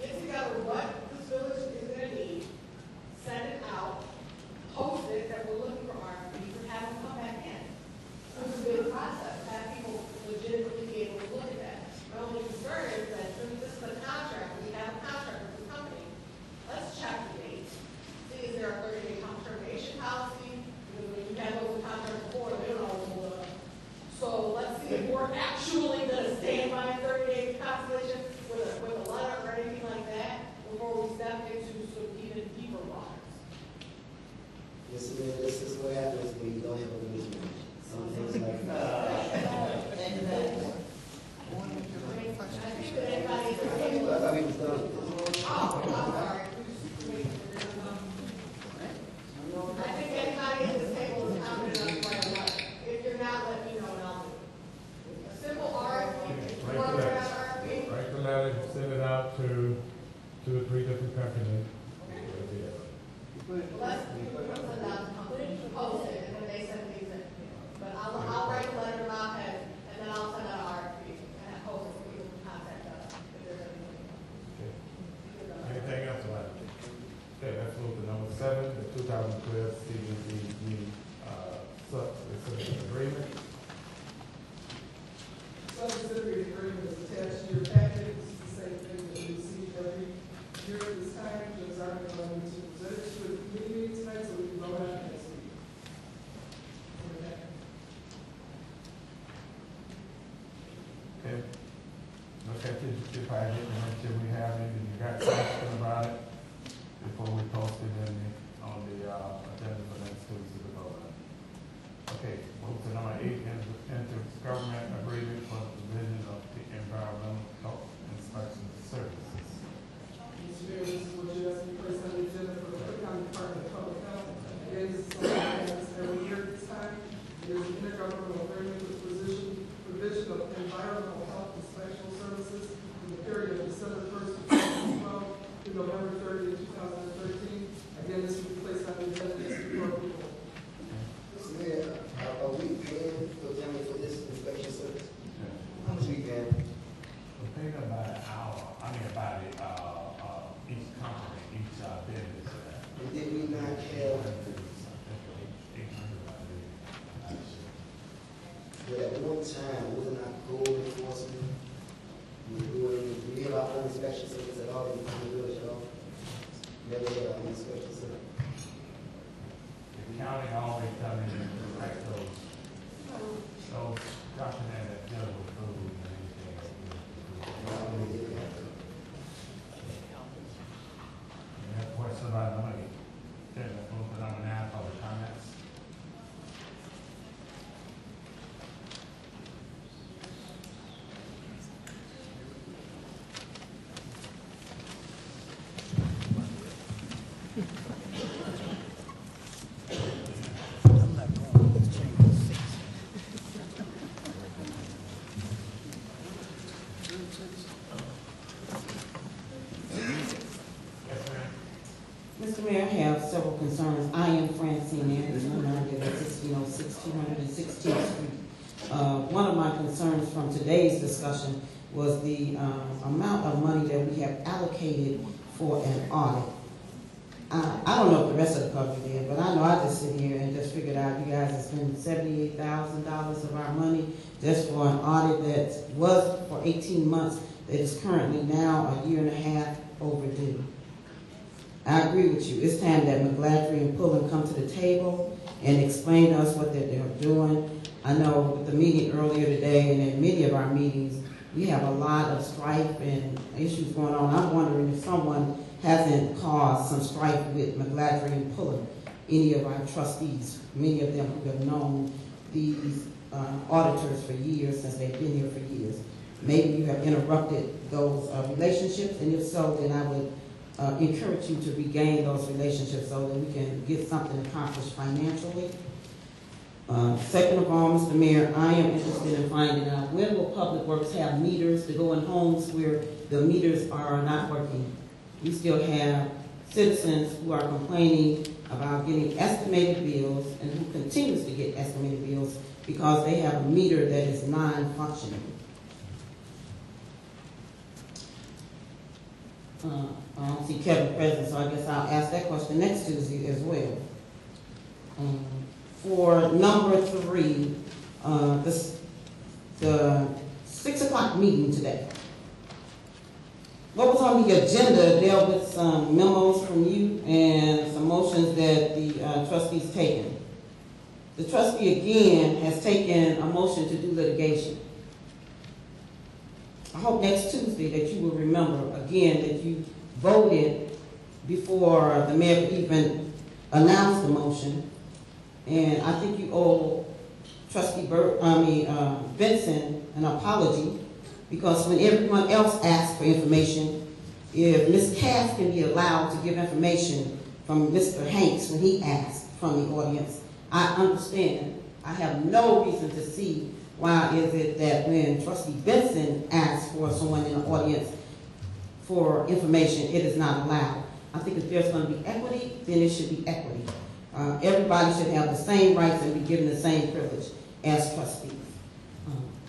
Get together what this village is going to need, send it out, post it that we're looking for RFPs, and have them come back in. So it's a good process. Have people legitimately be able to look at that. My only concern is that since this is a contract, we have a contract with the company, let's check the dates. See, is there a 30-day termination policy? Because when you have those contracts before, they don't always hold up. So let's see if we're actually going to stand by a 30-day cancellation with a letter or anything like that before we step into some even deeper waters. This is what happens when you don't have a business. Some things like that. I think that anybody at the table. I thought he was done. Oh, I'm sorry. I think anybody at this table is confident enough to write a letter. If you're not, let me know and I'll do it. A simple RFP. You want to write an RFP? Write the letter, send it out to 2 or 3 different companies. Let's put it out to company, post it, and then they send these in. But I'll write a letter to my head, and then I'll send out an RFP, and I'll post it so people can contact us if there's anything. Anything else about it? Okay, let's move to number 7, the 2012 CDBG Sauk agreement. Subsidiary agreement is attached to your packet. This is the same thing that we receive every year at this time. Judge Arden going to present it to the committee tonight so we can vote on it next week. Okay. Look at this, if I get to make sure we have it, and you got questions about it before we post it on the agenda for next Tuesday to vote on. Okay, move to number 8, intergovernment agreement for the provision of the environmental health inspection services. Mr. Mayor, this is what you asked me to place on the agenda for the Cook County Department of Public Health. Again, this is something that happens every year at this time. It is an intergovernmental agreement with provision of environmental health inspection services in the period of December 1st, 2012 to November 30th, 2013. Again, this will be placed on the agenda next week for approval. Mr. Mayor, are we paying for them for this inspection service? How much we paying? We're paying about an hour, about each company, each business. And did we not have, at one time, was it not gold enforcement? We have our own inspection service at all, in the village at all? Never had our own inspection service. The county always come in and correct those documents that deal with food and anything. You have questions about number 8? Okay, let's move to number 9, public comments. Mr. Mayor, I have several concerns. I am Francine Anderson, I'm out at 1606 216th Street. One of my concerns from today's discussion was the amount of money that we have allocated for an audit. I don't know if the rest of the country did, but I know I just sit here and just figured out you guys have spent $78,000 of our money just for an audit that was for 18 months that is currently now a year and a half overdue. I agree with you. It's time that McGladrey and Pullen come to the table and explain to us what they're doing. I know with the meeting earlier today and in many of our meetings, we have a lot of strife and issues going on. I'm wondering if someone hasn't caused some strife with McGladrey and Puller, any of our trustees, many of them who have known these auditors for years, since they've been here for years. Maybe you have interrupted those relationships, and if so, then I would encourage you to regain those relationships so that we can get something accomplished financially. Second of all, Mr. Mayor, I am interested in finding out when will Public Works have meters to go in homes where the meters are not working. We still have citizens who are complaining about getting estimated bills and who continues to get estimated bills because they have a meter that is non-functioning. I don't see Kevin present, so I guess I'll ask that question next Tuesday as well. For number 3, the 6 o'clock meeting today. What was on the agenda dealt with some memos from you and some motions that the trustees taken. The trustee again has taken a motion to do litigation. I hope next Tuesday that you will remember again that you voted before the mayor even announced the motion. And I think you owe Trustee Benson an apology, because when everyone else asks for information, if Ms. Cass can be allowed to give information from Mr. Hanks when he asks from the audience, I understand. I have no reason to see why is it that when Trustee Benson asks for someone in the audience for information, it is not allowed. I think if there's going to be equity, then it should be equity. Everybody should have the same rights and be given the same privilege as trustees.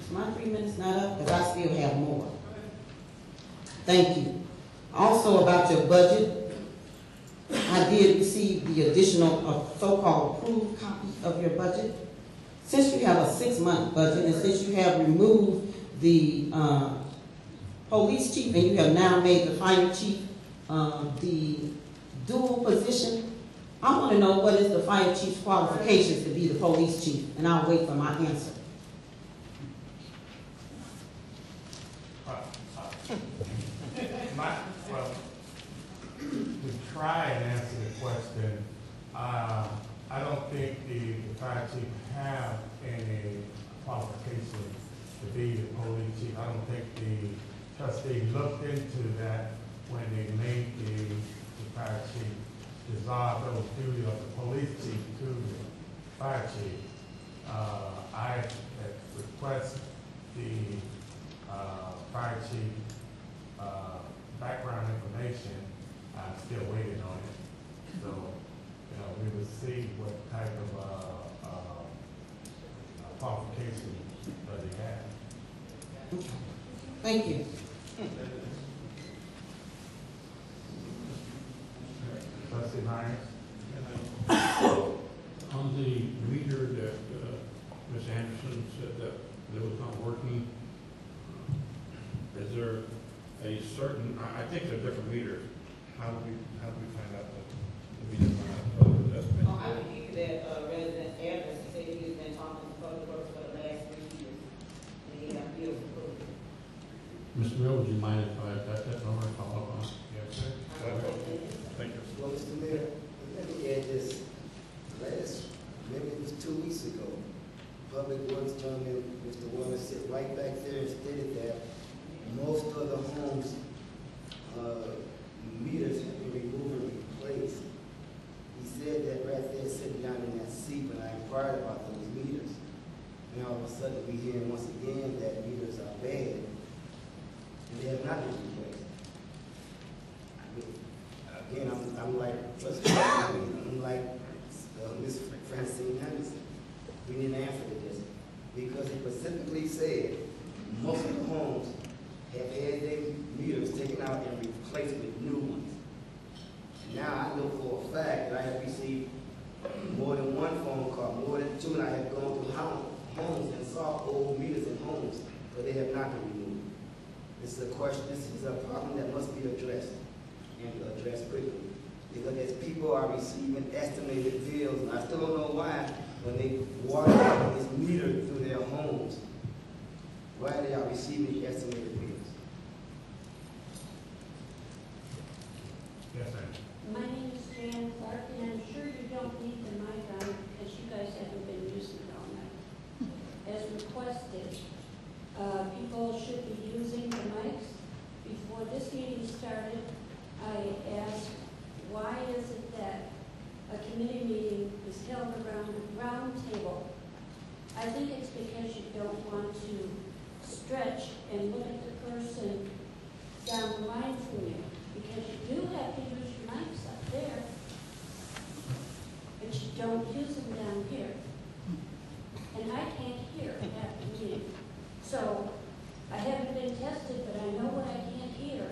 Is my 3 minutes not up? Because I still have more. Thank you. Also about your budget, I did receive the additional so-called approved copy of your budget. Since you have a 6-month budget and since you have removed the police chief and you have now made the fire chief the dual position, I want to know what is the fire chief's qualifications to be the police chief, and I'll wait for my answer. To try and answer the question, I don't think the fire chief have any qualifications to be the police chief. I don't think the trustee looked into that when they made the fire chief dissolve those duties of the police chief to the fire chief. I request the fire chief background information. I'm still waiting on it. So, we will see what type of qualifications does he have. Thank you. Trustee Myers? On the meter that Ms. Anderson said that was not working, is there a certain, I think they're different meters. How do we find out that the meter that's been? I would give you that resident address. He said he has been talking to Public Works for the last 3 years. And he have bills approved. Mr. Mill, would you mind if I got that number and follow up on it? Yes, sir. Thank you. Well, Mr. Mayor, let me add this. Maybe it was 2 weeks ago, Public Works gentleman, Mr. Warner, sit right back there and stated that most of the homes' meters have been removed and replaced. He said that right there sitting down in that seat when I inquired about those meters. And all of a sudden we hear once again that meters are bad and they have not been replaced. Again, I'm like, I'm like Ms. Francine Henderson. We need an answer to this because he specifically said most of the homes have had their meters taken out and replaced with new ones. Now I know for a fact that I have received more than one phone call, more than 2, and I have gone through homes and saw old meters in homes, but they have not been removed. This is a question, this is a problem that must be addressed and addressed quickly. because as people are receiving estimated bills, and I still don't know why, when they water is metered through their homes, why they are receiving estimated bills. Yes, sir. My name is Jan Clark, and I'm sure you don't need the mic on because you guys haven't been using it all night. As requested, people should be using the mics. Before this meeting started, I asked, why is it that a committee meeting is held around a round table? I think it's because you don't want to stretch and look at the person down the line from you, because you do have to use your mics up there, but you don't use them down here. And I can't hear at the meeting. So I haven't been tested, but I know what I can't hear.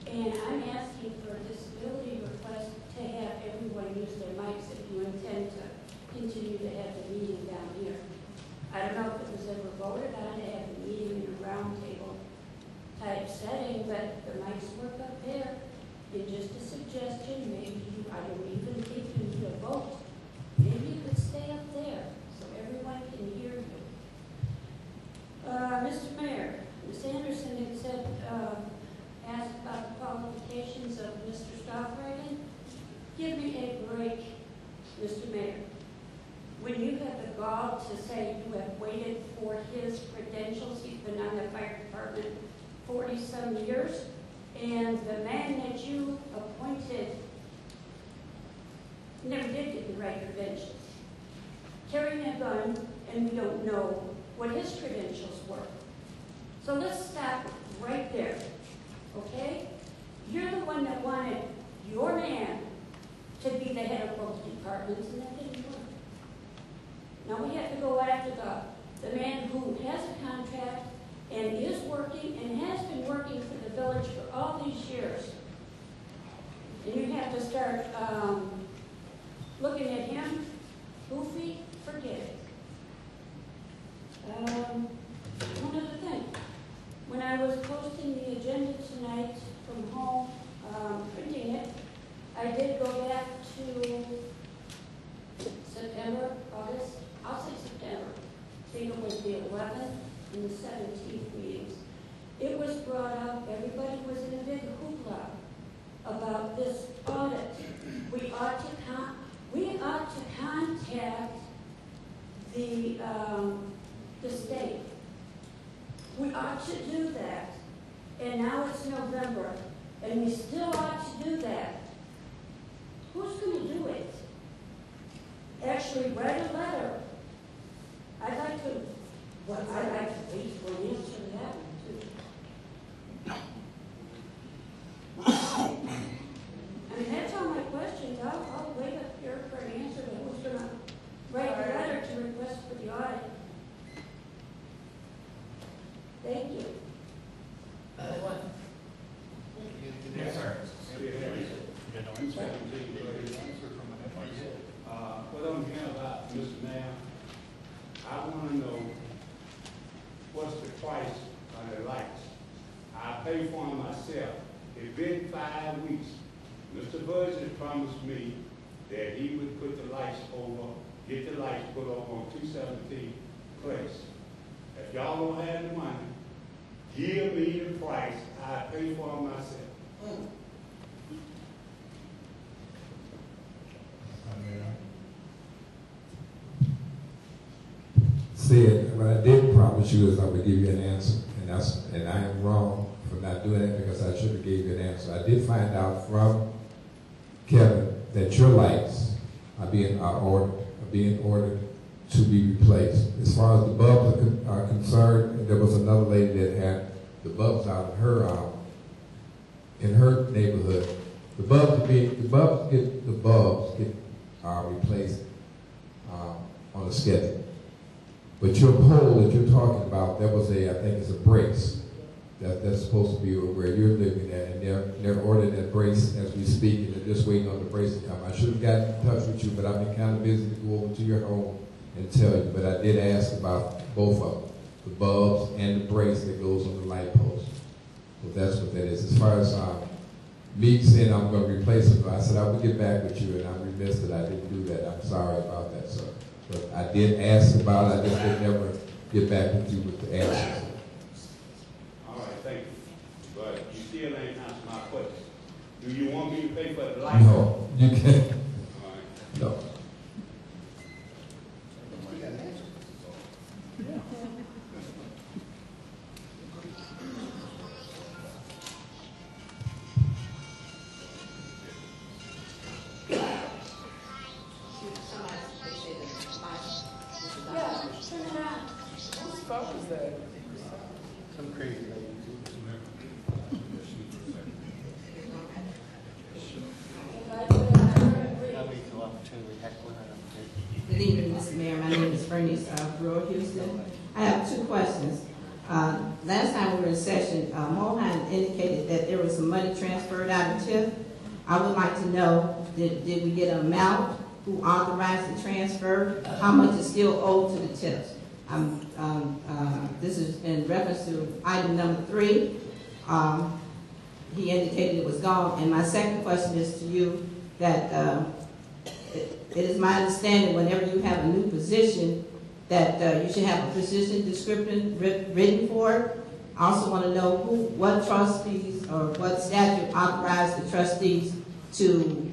And I'm asking for a disability request to have everyone use their mics if you intend to continue to have the meeting down here. I don't know if it was ever voted on to have the meeting in a round table type setting, but the mics work up there. And just a suggestion, maybe I don't even think you need a vote. Maybe you could stay up there so everyone can hear you. Mr. Mayor, Ms. Anderson had said, asked about the qualifications of Mr. Stockrigan. Give me a break, Mr. Mayor. When you have the gall to say you have waited for his credentials, he's been on the fire department 40-some years, and the man that you appointed never did get the right credentials. Carrying a gun, and we don't know what his credentials were. So let's stop right there, okay? You're the one that wanted your man to be the head of both departments, and that didn't work. Now we have to go after the man who has a contract and is working and has been working for the village for all these years. And you have to start looking at him, goofy, forget it. One other thing. When I was posting the agenda tonight from home, printing it, I did go back to September, August, I'll say September. I think it was the 11th and the 17th meetings. It was brought up, everybody was in a big hoopla about this audit. We ought to contact the state. We ought to do that. And now it's November, and we still ought to do that. Who's going to do it? Actually write a letter. I'd like to wait for an answer to that one, too. I mean, that's all my questions. I'll wait up here for an answer to who's going to write a letter to request for the audit. Thank you. Yes, sir. What I'm hearing about, Mr. Mayor, I want to know what's the price on the lights. I pay for them myself. It's been 5 weeks. Mr. Budget promised me that he would put the lights over, get the lights put over on 217 Place. If y'all don't have the money, give me the price. I pay for them myself. Said, what I did promise you is I would give you an answer, and I am wrong for not doing it because I should have gave you an answer. I did find out from Kevin that your lights are being ordered to be replaced. As far as the bulbs are concerned, there was another lady that had the bulbs out in her neighborhood. The bulbs get replaced on a schedule. But your pole that you're talking about, that was I think it's a brace that's supposed to be where you're living at, and they're ordering that brace as we speak, and they're just waiting on the brace to come. I should have gotten in touch with you, but I've been kind of busy to go over to your home and tell you. But I did ask about both of them, the bulbs and the brace that goes on the light post. So that's what that is. As far as me saying I'm going to replace him. I said I would get back with you, and I'm remiss that I didn't do that. I'm sorry about that, sir. But I did ask about it. I just did never get back with you with the answers. All right, thank you. But you still ain't answered my question. Do you want me to pay for the light? No, you can't. All right. No. Whose phone is that? Some crazy lady. Good evening, Mr. Mayor. My name is Bernice Brewer Houston. I have two questions. Last time we were in session, Mohan indicated that there was some money transferred out of TIF. I would like to know, did we get an amount? Who authorized the transfer? How much is still owed to the TIFs? This is in reference to item number 3. He indicated it was gone. And my second question is to you that it is my understanding whenever you have a new position that you should have a position description written for it. I also want to know what trustees or what statute authorized the trustees to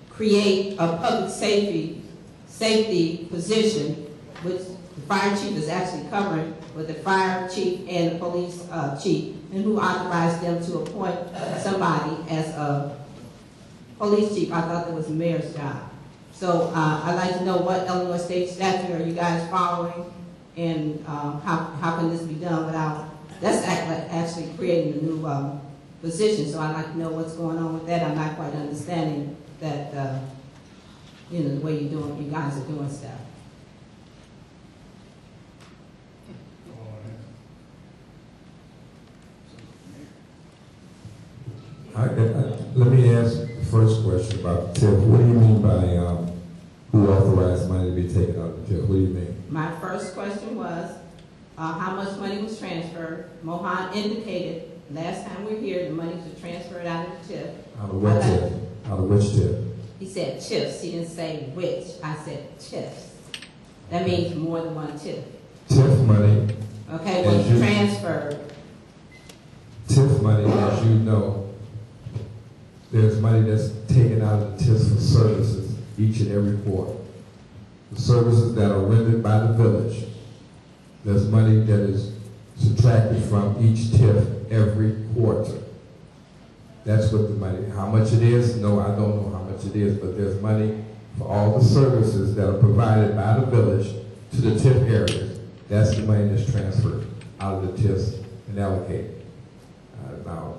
create a public safety position, which the fire chief is actually covering with the fire chief and the police chief, and who authorized them to appoint somebody as a police chief. I thought that was the mayor's job. So I'd like to know what Illinois state statute are you guys following, and how can this be done without, that's actually creating a new position. So I'd like to know what's going on with that. I'm not quite understanding that, the way you guys are doing stuff. Let me ask the first question about the TIF. What do you mean by who authorized money to be taken out of the TIF? What do you mean? My first question was how much money was transferred. Mohan indicated last time we were here the money was transferred out of the TIF. Out of what TIF? Out of which TIF? He said TIFs. He didn't say which. I said TIFs. That means more than one TIF. TIF money. Okay, was transferred. TIF money, as you know, there's money that's taken out of the TIFs for services each and every quarter. The services that are rendered by the village, there's money that is subtracted from each TIF every quarter. That's what the money, how much it is, no, I don't know how much it is, but there's money for all the services that are provided by the village to the TIF areas. That's the money that's transferred out of the TIFs and allocated. Now,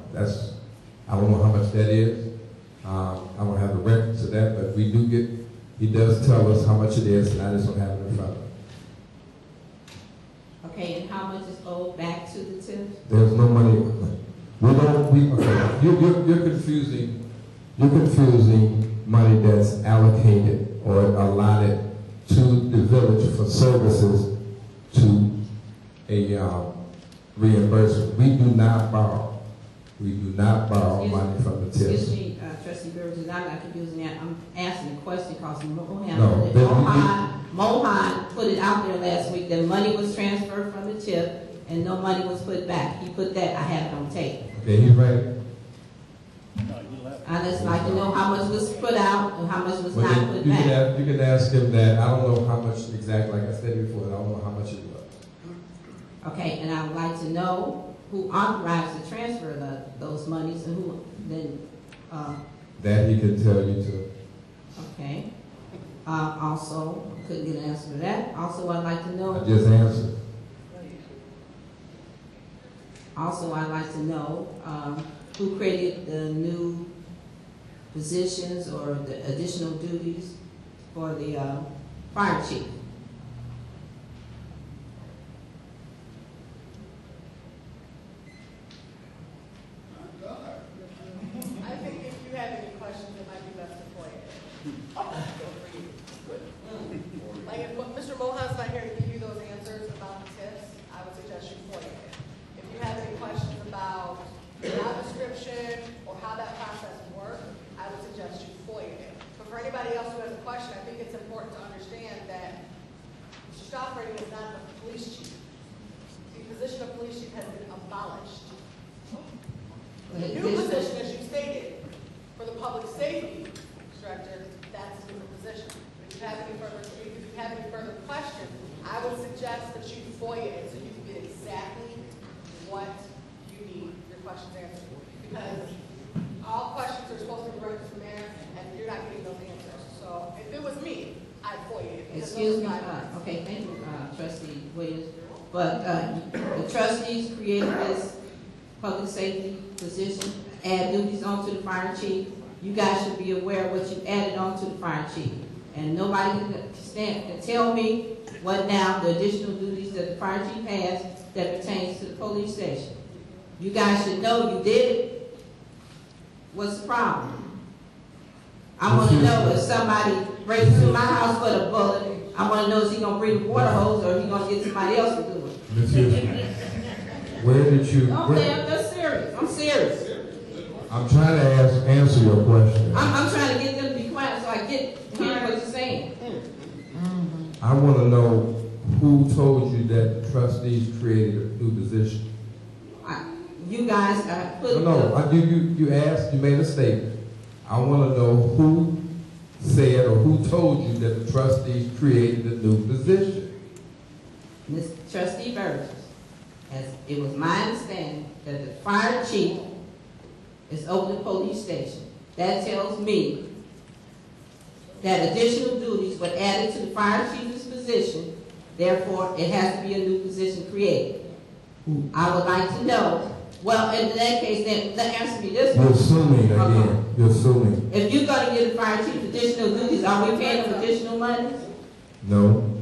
I don't know how much that is. I don't have the records of that, but we do get, he does tell us how much it is, and I just don't have it in front of me. Okay, and how much is owed back to the TIFs? There's no money. Okay, you're confusing money that's allocated or allotted to the village for services to a reimbursement. We do not borrow. We do not borrow money from the TIFs. Excuse me, Trustee Burgess, I'm not confusing that. I'm asking a question because Mohan put it out there last week that money was transferred from the TIF and no money was put back. He put that, I have it on tape. Okay, he's right. I'd just like to know how much was put out and how much was not put back. You can ask him that. I don't know how much exactly, like I said before, I don't know how much it was. Okay, and I would like to know who authorized the transfer of those monies and who then... that he could tell you too. Okay. Also, couldn't get an answer to that. Also, I'd like to know... I just answered. Also, I'd like to know who created the new positions or the additional duties for the fire chief. I think if you have any questions, it might be best to FOIA. Like if Mr. Mohan's not here to give you those answers about the tips, I would suggest you FOIA it. If you have any questions about the job description or how Else who has a question, I think it's important to understand that Mr. Stoffrady is not the police chief. The position of police chief has been abolished. The new position, as you stated, for the public safety director, that's a different position. If you have any further questions, I would suggest that you FOIA it so you can get exactly what you need your questions answered. Because all questions are supposed to be directed to the mayor, and you're not getting those answers. So if it was me, I'd FOIA it. Excuse me, okay, thank you, Trustee Williams. But the trustees created this public safety position, add duties onto the fire chief. You guys should be aware of what you added onto the fire chief. And nobody can tell me what now the additional duties that the fire chief has that pertains to the police station. You guys should know you did it. What's the problem? I want to know if somebody breaks into my house with a bullet, I want to know is he going to bring the water hose or is he going to get somebody else to do it? Where did you... Okay, I'm just serious. I'm serious. I'm trying to answer your question. I'm trying to get them to be quiet so I hear what you're saying. I want to know who told you that the trustees created a new position. You guys put... You asked, you made a statement. I want to know who said or who told you that the trustees created a new position. Mr. Trustee Burgess, as it was my understanding that the fire chief is over the police station. That tells me that additional duties were added to the fire chief's position, therefore it has to be a new position created. I would like to know, well, in that case, then answer me this one. You're assuming again. You're assuming. If you're going to give the fire chief additional duties, are we paying him additional money? No.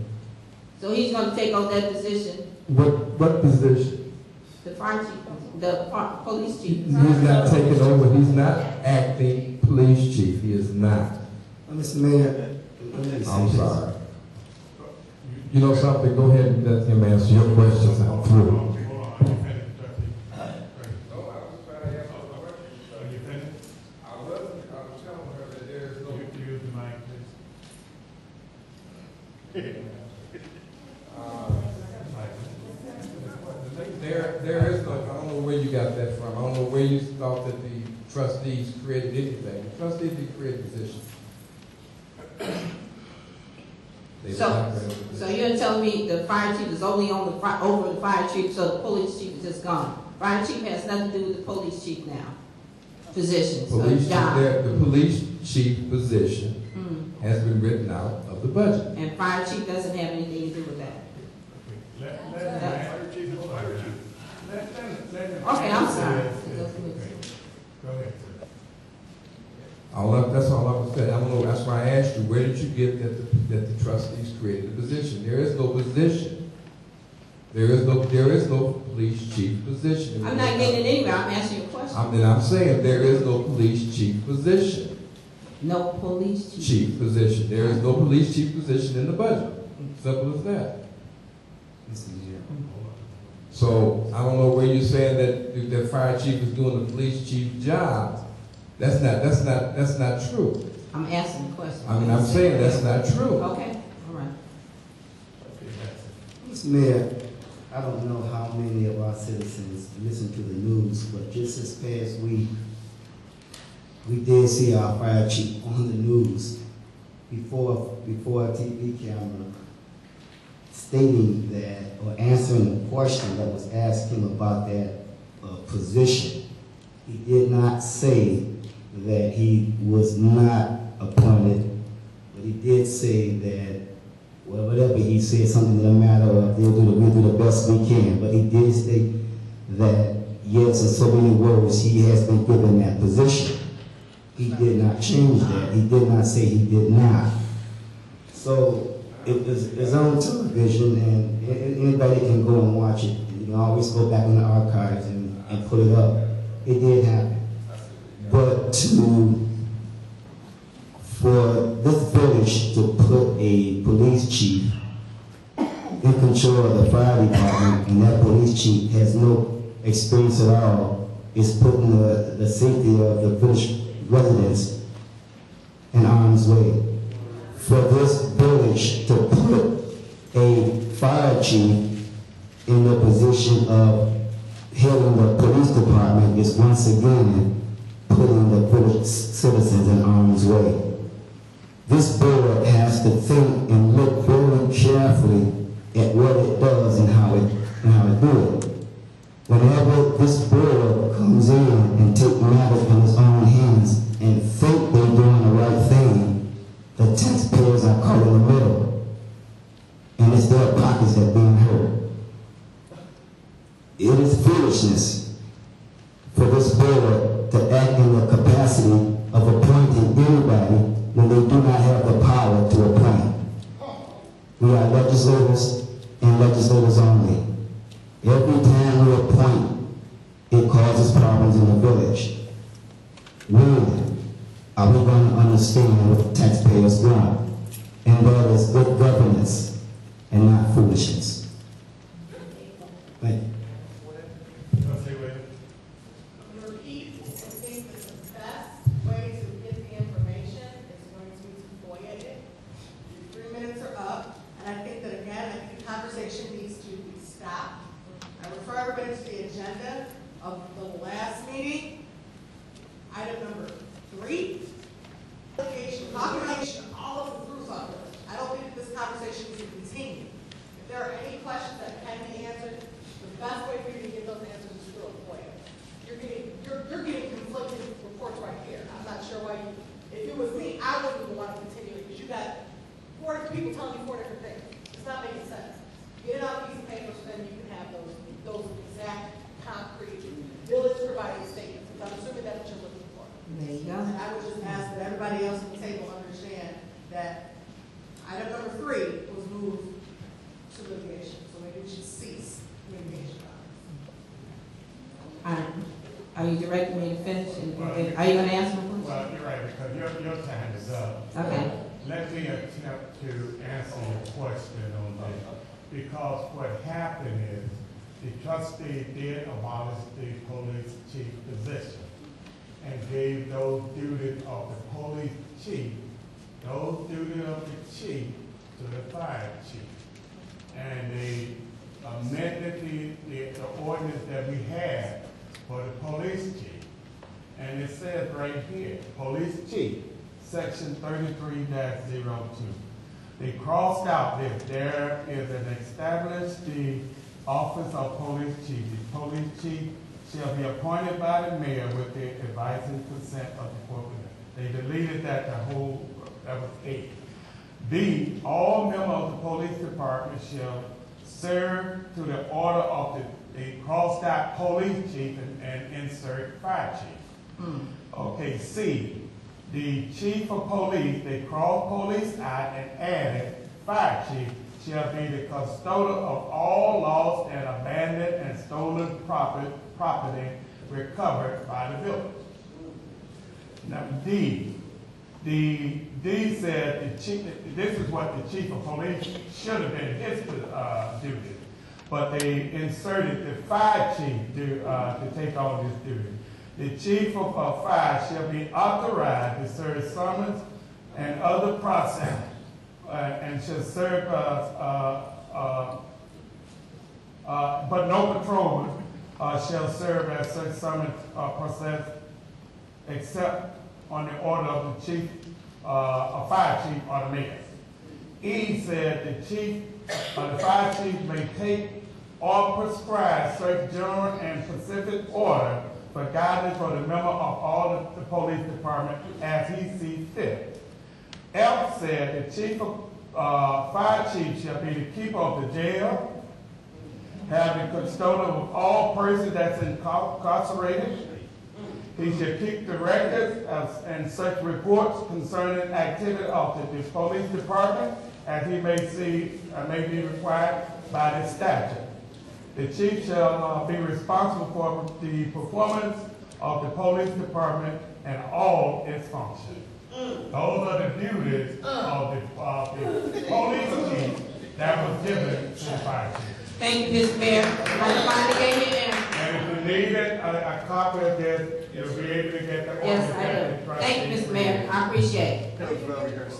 So he's going to take on that position. What position? The fire chief, the police chief. He's not taking over. He's not acting police chief. He is not. Mr. Mayor, I'm sorry. You know something? Go ahead and let him answer your questions. I'm through. There is no, I don't know where you got that from. I don't know where you thought that the trustees created anything. The trustees didn't create a position. So you're telling me the fire chief is only on over the fire chief, so the police chief is just gone. Fire chief has nothing to do with the police chief now. Positions, the police chief position has been written out of the budget. And fire chief doesn't have anything to do with that. Okay, I'm sorry. Go ahead. That's all I'm saying. I don't know. That's why I asked you, where did you get that the trustees created a position? There is no position. There is no police chief position. I'm not getting it anywhere. I'm asking you a question. I'm saying there is no police chief position. No police chief position. There is no police chief position in the budget. Simple as that. So I don't know where you're saying that the fire chief is doing the police chief job. That's not true. I'm asking a question. I'm saying that's not true. Okay, all right. Mr. Mayor, I don't know how many of our citizens listen to the news, but just this past week, we did see our fire chief on the news before a TV camera stating that, or answering the question that was asked him about that position. He did not say that he was not appointed, but he did say that, well, whatever he said, something to the matter of we'll do the best we can. But he did state that, yes, in so many words, he has been given that position. He did not change that. He did not say he did not. So it was on television, and anybody can go and watch it. You can always go back in the archives and put it up. It did happen. But for this village to put a police chief in control of the fire department, and that police chief has no experience at all, is putting the safety of the village residents in harm's way. for this village to put a fire chief in the position of heading the police department is once again putting the village citizens in harm's way. This board has to think and look very carefully at what it does and how it do it. Whenever this board comes in and take matters in its own hands and think they're doing the right thing, the taxpayers are caught in the middle, and it's their pockets that are being hurt. It is foolishness for this board to act in the capacity of appointing anybody when they do not have the power to appoint. We are legislators and legislators only. Every time we appoint, it causes problems in the village. When are we going to understand what the taxpayers want? And that is good governance and not foolishness. Thank you. Repeat, I think that the best way to get the information is going to be to FOIA it. Your 3 minutes are up, and I think that again, I think the conversation needs to be stopped. I refer everybody to the agenda of the last meeting. Item number 3, documentation, all of the proofs of it. I don't think that this conversation needs to continue. If there are any questions that can be answered, the best way for you to get those answers is through a FOIA. You're getting conflicting reports right here. I'm not sure why you, if it was me, I wouldn't even want to continue it because you got 4 people telling you 4 different things. It's not making sense. Get it on a piece of paper so then you can have those exact, concrete, village-provided statements. I'm assuming that's what you're looking for. There you go. And I would just ask that everybody else at the table understand that item number 3 was moved to litigation. So maybe we should cease litigation. Are you directing me to finish? Are you going to answer my question? Well, you're right, because your time is up. Okay. Let me attempt to answer your question on that. Because what happened is the trustee did abolish the police chief position and gave those duties of the police chief, those duties of the chief to the fire chief. And they amended the ordinance that we had for the police chief. And it says right here, police chief, section 33-02. They crossed out this. There is an established the office of police chief. The police chief shall be appointed by the mayor with the advice and consent of the corporate. They deleted that that was 8. B, all members of the police department shall serve to the order of the crossed out police chief and insert fire chief. Okay, C, the chief of police, they crossed police out and added fire chief shall be the custodian of all lost and abandoned and stolen property recovered by the village. Now D said the chief, this is what the chief of police should have been his duty, but they inserted the fire chief to take on this duty. The chief of fire shall be authorized to serve summons and other process and shall serve, but no patrolman shall serve as such summons process except on the order of the chief, fire chief or the mayor. E said the fire chief may take or prescribe certain general and specific order for guidance for the member of all the police department as he sees fit. F said the chief of fire chief shall be the keeper of the jail, have the custodian of all persons that's incarcerated. He shall keep the records and such reports concerning activity of the police department as he may see may be required by the statute. The chief shall be responsible for the performance of the police department and all its functions. Those are the duties of the police chief that was given to the fire chief. Thank you, Mr. Mayor. I finally gave you an answer. And if you need it, a copy of this, you'll be able to get the order. Yes, I do. Thank you, Mr. Mayor. I appreciate it. That was very good.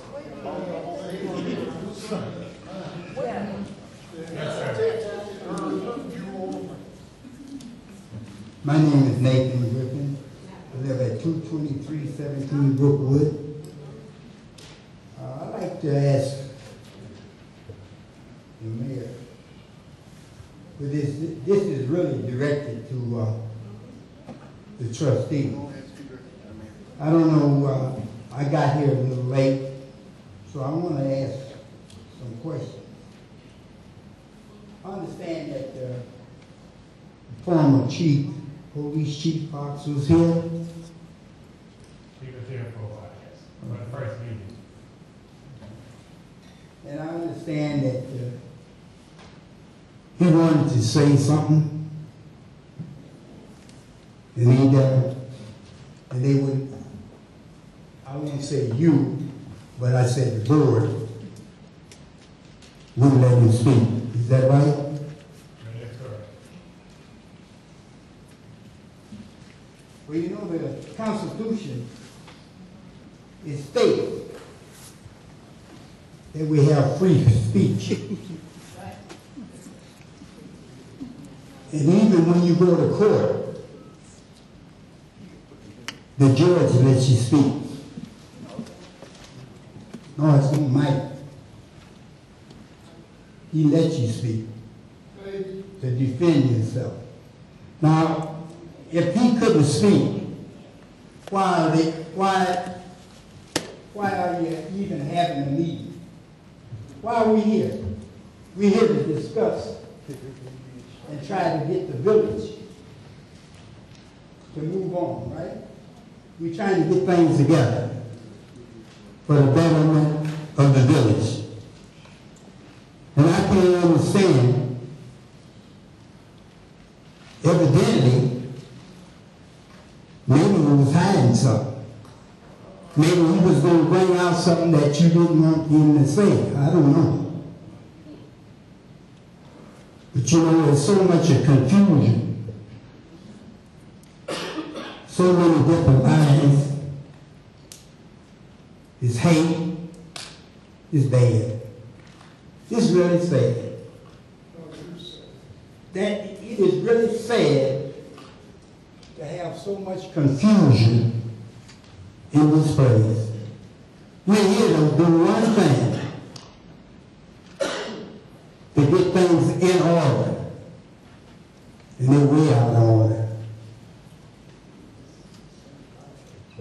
My name is Nathan Griffin. I live at 22317 Brookwood. I'd like to ask the mayor, but this is really directed to the trustees. I don't know, I got here a little late, so I want to ask some questions. I understand that the former police chief Fox was here. He was here for a while, yes, for the first meeting. And I understand that he wanted to say something, and they would, I won't say you, but I said the board wouldn't let him speak. Is that right? That is correct. Well, you know, the Constitution, it states that we have free speech. And even when you go to court, the judge lets you speak. No, it's not Mike. He lets you speak to defend yourself. Now, if he couldn't speak, why are you even having a meeting? Why are we here? We're here to discuss and try to get the village to move on, right? We're trying to get things together for the betterment of the village. And I can't understand, evidently, maybe he was hiding something. Maybe he was going to bring out something that you didn't want him to say. I don't know. But you know, there's so much of confusion. So many different lines. It's hate. It's bad. It's really sad. That it is really sad to have so much confusion in this place. We're here to do one thing, to get things in order, and then we're out of order.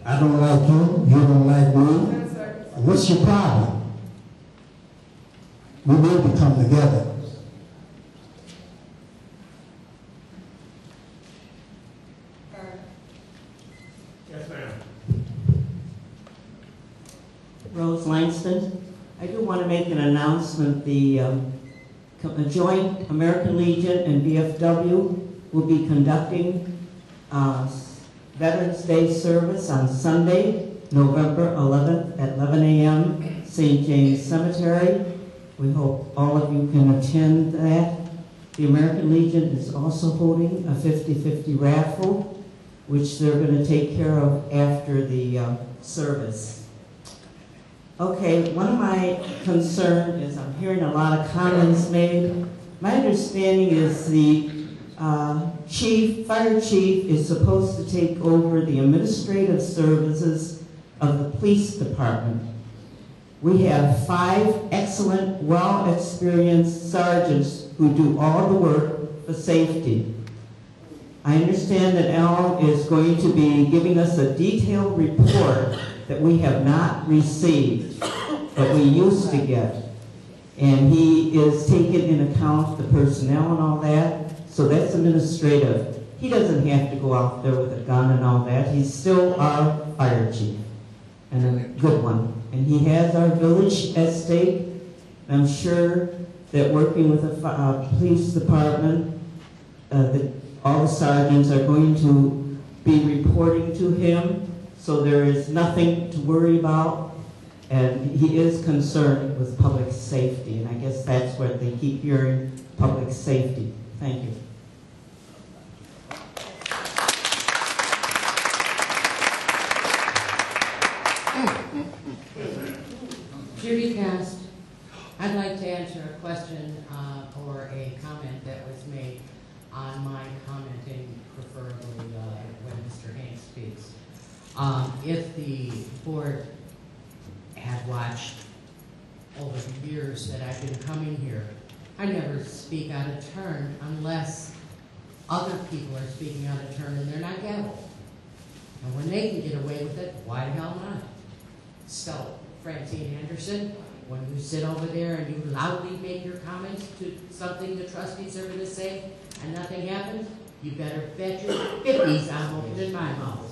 I don't like you, you don't like me. What's your problem? We need to come together. Yes, ma'am. Rose Langston. I do want to make an announcement. The joint American Legion and VFW will be conducting Veterans Day service on Sunday, November 11th at 11 a.m. St. James Cemetery. We hope all of you can attend that. The American Legion is also holding a 50-50 raffle, which they're going to take care of after the service. Okay, one of my concerns is I'm hearing a lot of comments made. My understanding is the fire chief is supposed to take over the administrative services of the police department. We have 5 excellent, well-experienced sergeants who do all the work for safety. I understand that Al is going to be giving us a detailed report that we have not received, but we used to get. And he is taking in account the personnel and all that, so that's administrative. He doesn't have to go out there with a gun and all that. He's still our fire chief, and a good one. And he has our village at stake. I'm sure that working with the police department, all the sergeants are going to be reporting to him, so there is nothing to worry about. And he is concerned with public safety, and I guess that's what they keep hearing, public safety. Thank you. Judy Cast. I'd like to answer a question or a comment that was made on my commenting, preferably when Mr. Hanks speaks. If the board had watched over the years that I've been coming here, I never speak out of turn unless other people are speaking out of turn and they're not gavel. And when they can get away with it, why the hell not? So, Francine Anderson, when you sit over there and you loudly make your comments to something the trustees are going to say and nothing happens, you better bet your 50s I'm opening my mouth.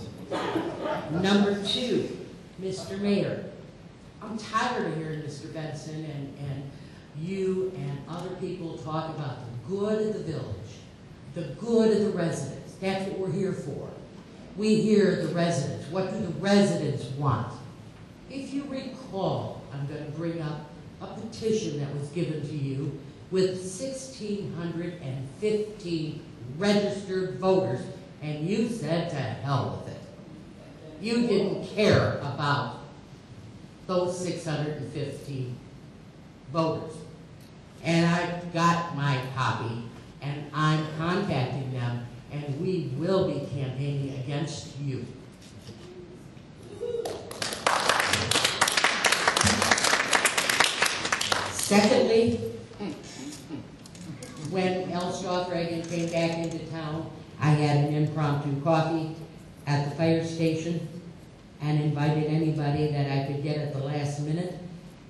Number two, Mr. Mayor, I'm tired of hearing Mr. Benson and you and other people talk about the good of the village, the good of the residents. That's what we're here for. We hear the residents. What do the residents want? If you recall, I'm going to bring up a petition that was given to you with 1,615 registered voters, and you said to hell with it. You didn't care about those 615 voters. And I got my copy, and I'm contacting them, and we will be campaigning against you. Secondly, when L. Strawthragan came back into town, I had an impromptu coffee at the fire station and invited anybody that I could get at the last minute,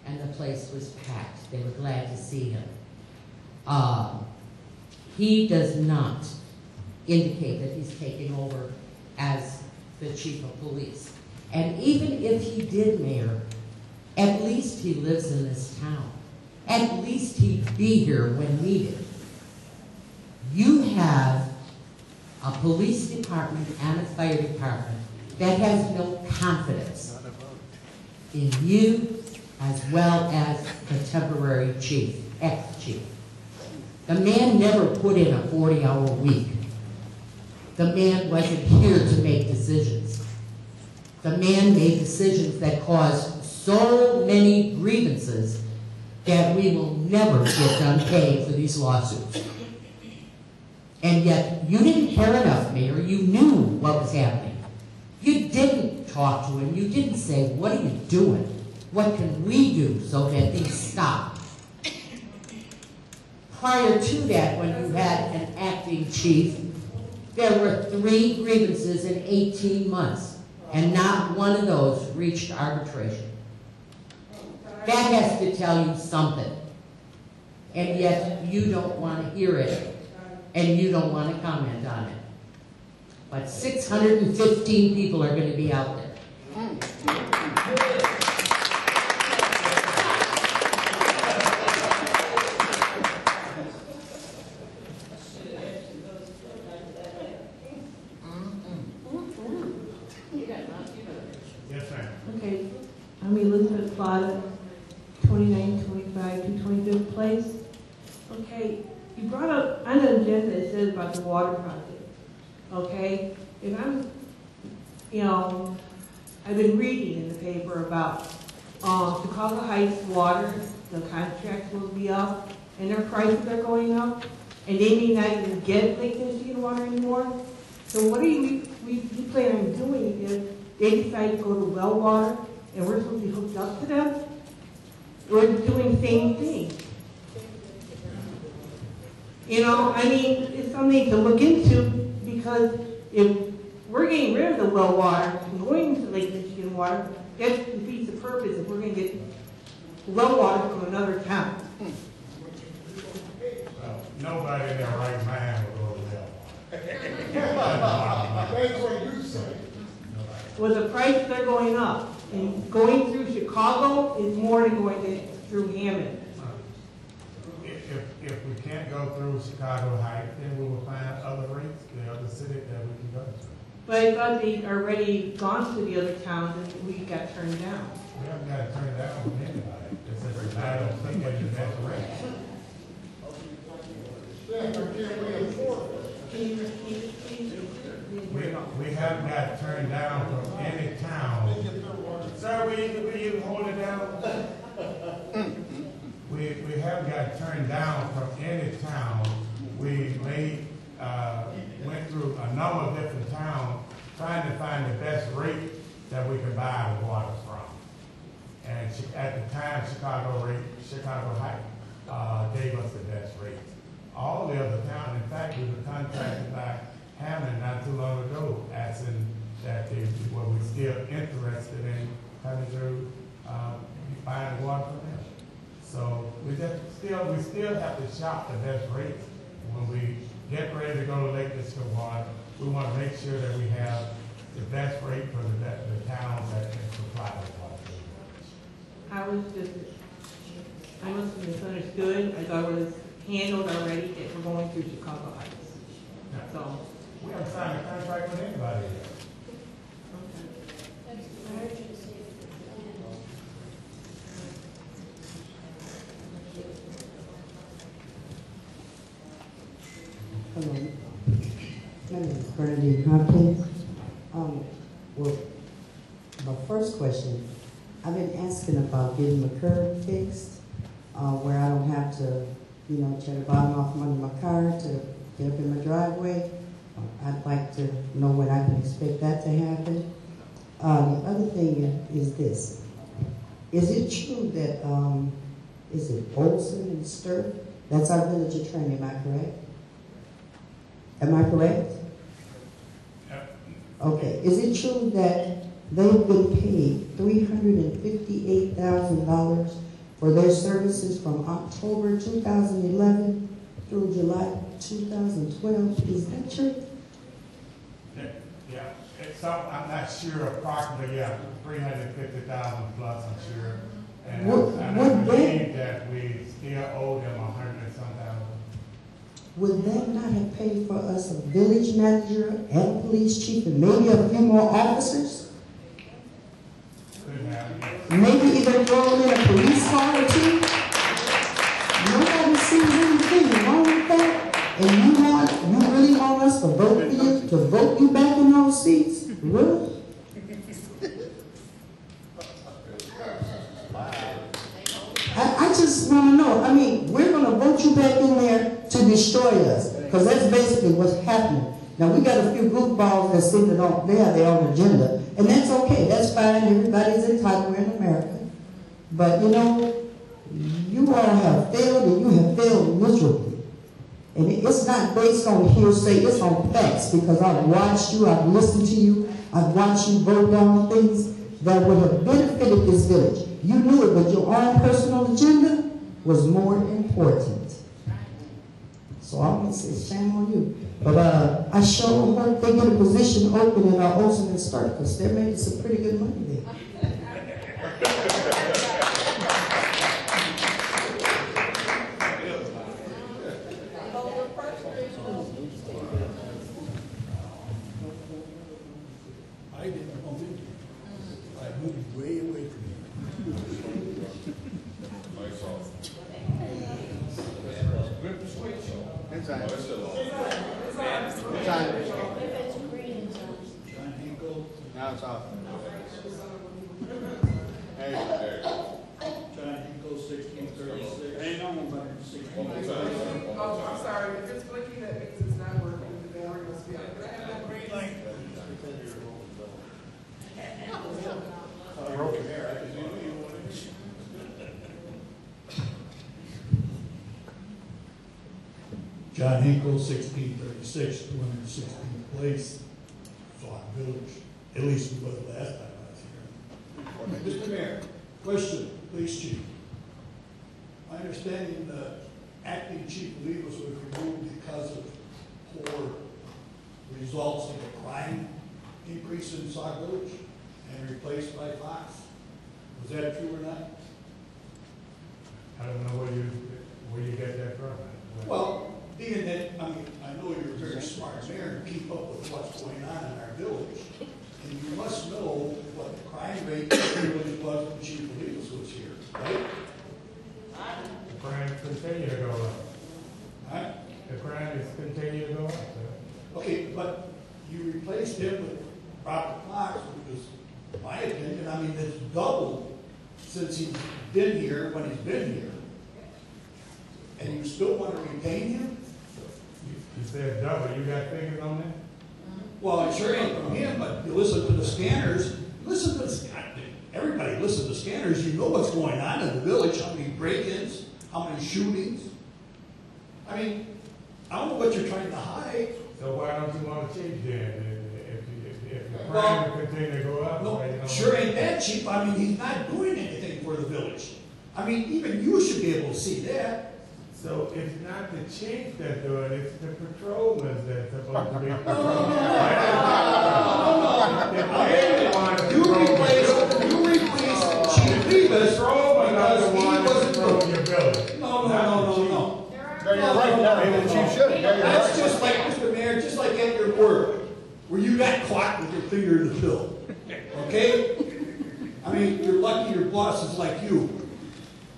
and the place was packed. They were glad to see him. He does not indicate that he's taking over as the chief of police. And even if he did, Mayor, at least he lives in this town. At least he'd be here when needed. You have a police department and a fire department that has no confidence in you as well as the temporary chief, ex-chief. The man never put in a 40-hour week. The man wasn't here to make decisions. The man made decisions that caused so many grievances that we will never get done paying for these lawsuits. And yet, you didn't care enough, Mayor. You knew what was happening. You didn't talk to him. You didn't say, what are you doing? What can we do so that these stop? Prior to that, when you had an acting chief, there were 3 grievances in 18 months, and not one of those reached arbitration. That has to tell you something. And yet, you don't want to hear it, and you don't want to comment on it. But 615 people are going to be out there. Yes, ma'am. Okay, I'm Elizabeth Plata, 2925 to 25th Place. Okay, you brought up on the agenda it says about the water project. Okay, if I'm, I've been reading in the paper about Chicago Heights water, the contracts will be up, and their prices are going up, and they may not even get Lake Michigan water anymore. So what are we plan on doing if they decide to go to well water and we're supposed to be hooked up to them? We're doing the same thing. It's something to look into, because if we're getting rid of the well water and going to Lake Michigan water, that defeats the purpose if we're going to get well water from another town. Well, nobody in their right mind will go to well. That's what you say. Well, the prices are going up, and going through Chicago is more than going through Hammond. If we can't go through Chicago Heights, then we will find other rates, the other city that we can go to. But I thought they'd already gone to the other towns and we got turned down. We haven't got to turn it down with anybody. It's just, I don't think that you have to rate. Yeah, but can't we afford it? Can you repeat it, please? We haven't got turned down from any town. Sir, will you hold it down? We we haven't got turned down from any town. We went through a number of different towns trying to find the best rate that we could buy the water from. And at the time, Chicago Heights gave us the best rate. All the other towns, in fact, we were contacted by Hammond not too long ago, asking that were we still interested in coming through buying the water from them. So we still have to shop the best rates. When we get ready to go to Lake Michigan Water, we want to make sure that we have the best rate for the towns that can supply the water. I must have misunderstood. I thought it was handled already that we're going through Chicago Heights. No. So. We haven't signed a contract with anybody yet. Hello. My name is Bernadine Hopkins. Well, my first question, I've been asking about getting my curb fixed, where I don't have to, tear the bottom off under my car to get up in my driveway. I'd like to know when I can expect that to happen. The other thing is this. Is it true that, is it Olson and Sturt? That's our village attorney, am I correct? Am I correct? Okay. Is it true that they've been paid $358,000 for their services from October 2011 through July 2012? Is that true? Yeah. I'm not sure approximately, 350,000 plus, I'm sure. And I believe that we still owe them 100 and some thousand. Would that not have paid for us a village manager and a police chief and maybe a few more officers? Could have, yes. Maybe even throw in a police car or two? Nobody sees anything wrong with that. And you really want us to vote for you, to vote you back in those seats? Really? I just want to know. I mean, we're going to vote you back in there to destroy us, because that's basically what's happening. Now, we got a few goofballs that say they have their own agenda, and that's okay. That's fine. Everybody's entitled. We're in America. But, you all have failed, and you have failed miserably. And it's not based on hearsay. It's on facts, because I've watched you. I've listened to you. I've watched you vote down things that would have benefited this village. You knew it, but your own personal agenda was more important. So I'm going to say shame on you. But I sure hope they get a position open in Olson and Stark, because they're making some pretty good money there. I didn't come in. I moved way away from you. John Hinkle. Now it's off. Hey, John Hinkle, 1636. Hang on, 116. Oh, I'm sorry. If it's blinking, that means it's not working. The board must be on. Can I have that green light? Broken hair. John Hinkle, 1636, 216th place, Sauk Village. At least it was last time I was here. Mr. Mayor, question, police chief. My understanding the acting chief of police was removed because of poor results of the crime increase in Sauk Village and replaced by Fox. Was that true or not? I don't know where you get that from. Well, being that, I know you're a very smart mayor to keep up with what's going on in our village, and you must know what the crime rate really was when Chief Levis was here, right? The crime continue to go up. Huh? The crime is continue to go up, sir. Okay, but you replaced him with Robert Fox, which was, in my opinion, it's doubled since he's been here, when he's been here. and you still want to retain him? You said double, you got figures on that? Well, it sure ain't from him, but you listen to the scanners, everybody listen to the scanners, you know what's going on in the village, how many break-ins, how many shootings. I mean, I don't know what you're trying to hide. So why don't you want to change that? If the crime will continue to go up? No, sure ain't that cheap. I mean, he's not doing anything for the village. I mean, even you should be able to see that. So it's not the chief that's doing it, it's the patrolmen that's supposed to be No. You replace Chief Rivas because he wasn't doing your village. No. That's just like, Mr. Mayor, just like at your work, where you got caught with your finger in the pill. Okay? I mean, you're lucky your boss is like you.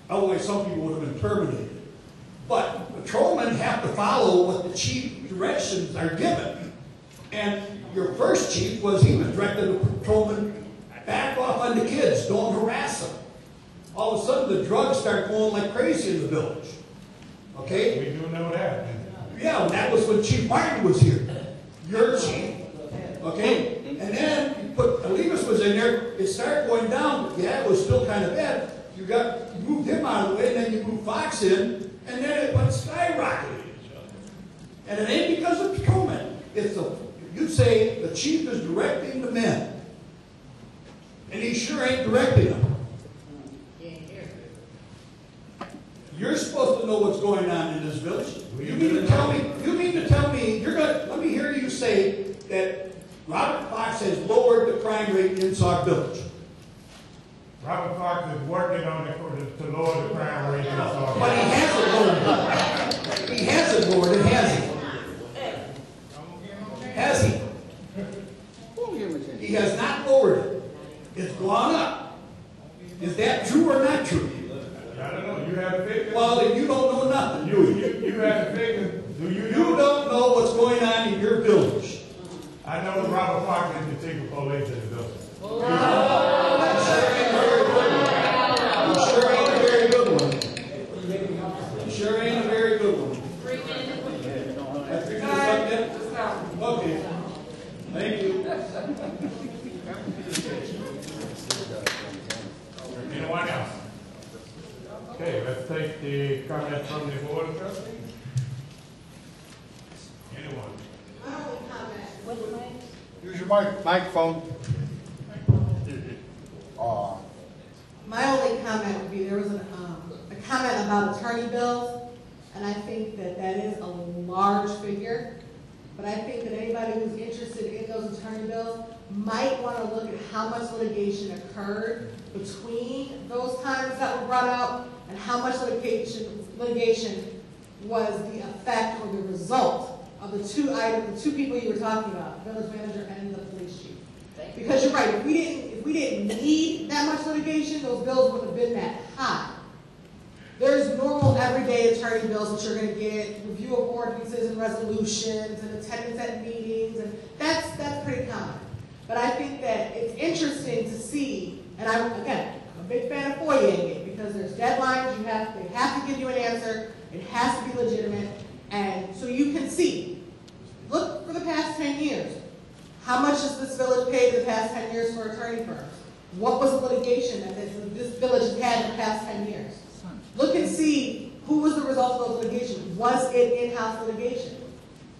Otherwise, some people would have been terminated. But patrolmen have to follow what the chief directions are given. And your first chief he was directing the patrolmen, back off on the kids, don't harass them. All of a sudden, the drugs start going like crazy in the village. Okay? We do know that. Yeah, and that was when Chief Martin was here. Your chief. Okay? And then you put Olivas was in there, it started going down, but yeah, it was still kind of bad. You moved him out of the way, and then you moved Fox in, and then it went skyrocketing. And it ain't because of patrolmen. You'd say the chief is directing the men. And he sure ain't directing them. You're supposed to know what's going on in this village. You mean to tell me, let me hear you say that Robert Fox has lowered the crime rate in Sauk Village. Robert Fox is working on it to lower the crime rate in Sauk. But he hasn't lowered it. He hasn't lowered it, has he? Has he? He has not lowered it. It's gone up. Is that true or not true? I don't know. You have a figure? Well, then you don't know nothing. You have a figure. Do you know? You don't know what's going on in your village. I know Robert Fox is the chief of police in the village. You sure ain't a very good one. You sure ain't a very good one. 3 minutes. That's 3 minutes up yet? Okay. Thank you. Anyone else? Okay, let's take the comments from the board of trustees. Anyone? My only comment. Use your microphone. My only comment would be there was a comment about attorney bills, and I think that is a large figure. But I think that anybody who's interested in those attorney bills might want to look at how much litigation occurred between those times that were brought out and how much litigation was the effect or the result of the two people you were talking about, the village manager and the police chief. Because you're right, if we didn't need that much litigation, those bills wouldn't have been that high. There's normal everyday attorney bills that you're going to get, review of ordinances and resolutions and attendance at meetings, and that's pretty common. But I think that it's interesting to see, and I'm a big fan of FOIAing it, because there's deadlines, they have to give you an answer, it has to be legitimate, and so you can see. Look for the past 10 years. How much has this village paid in the past 10 years for attorney firms? What was the litigation that this village has had in the past 10 years? Look and see who was the result of those litigation. Was it in-house litigation?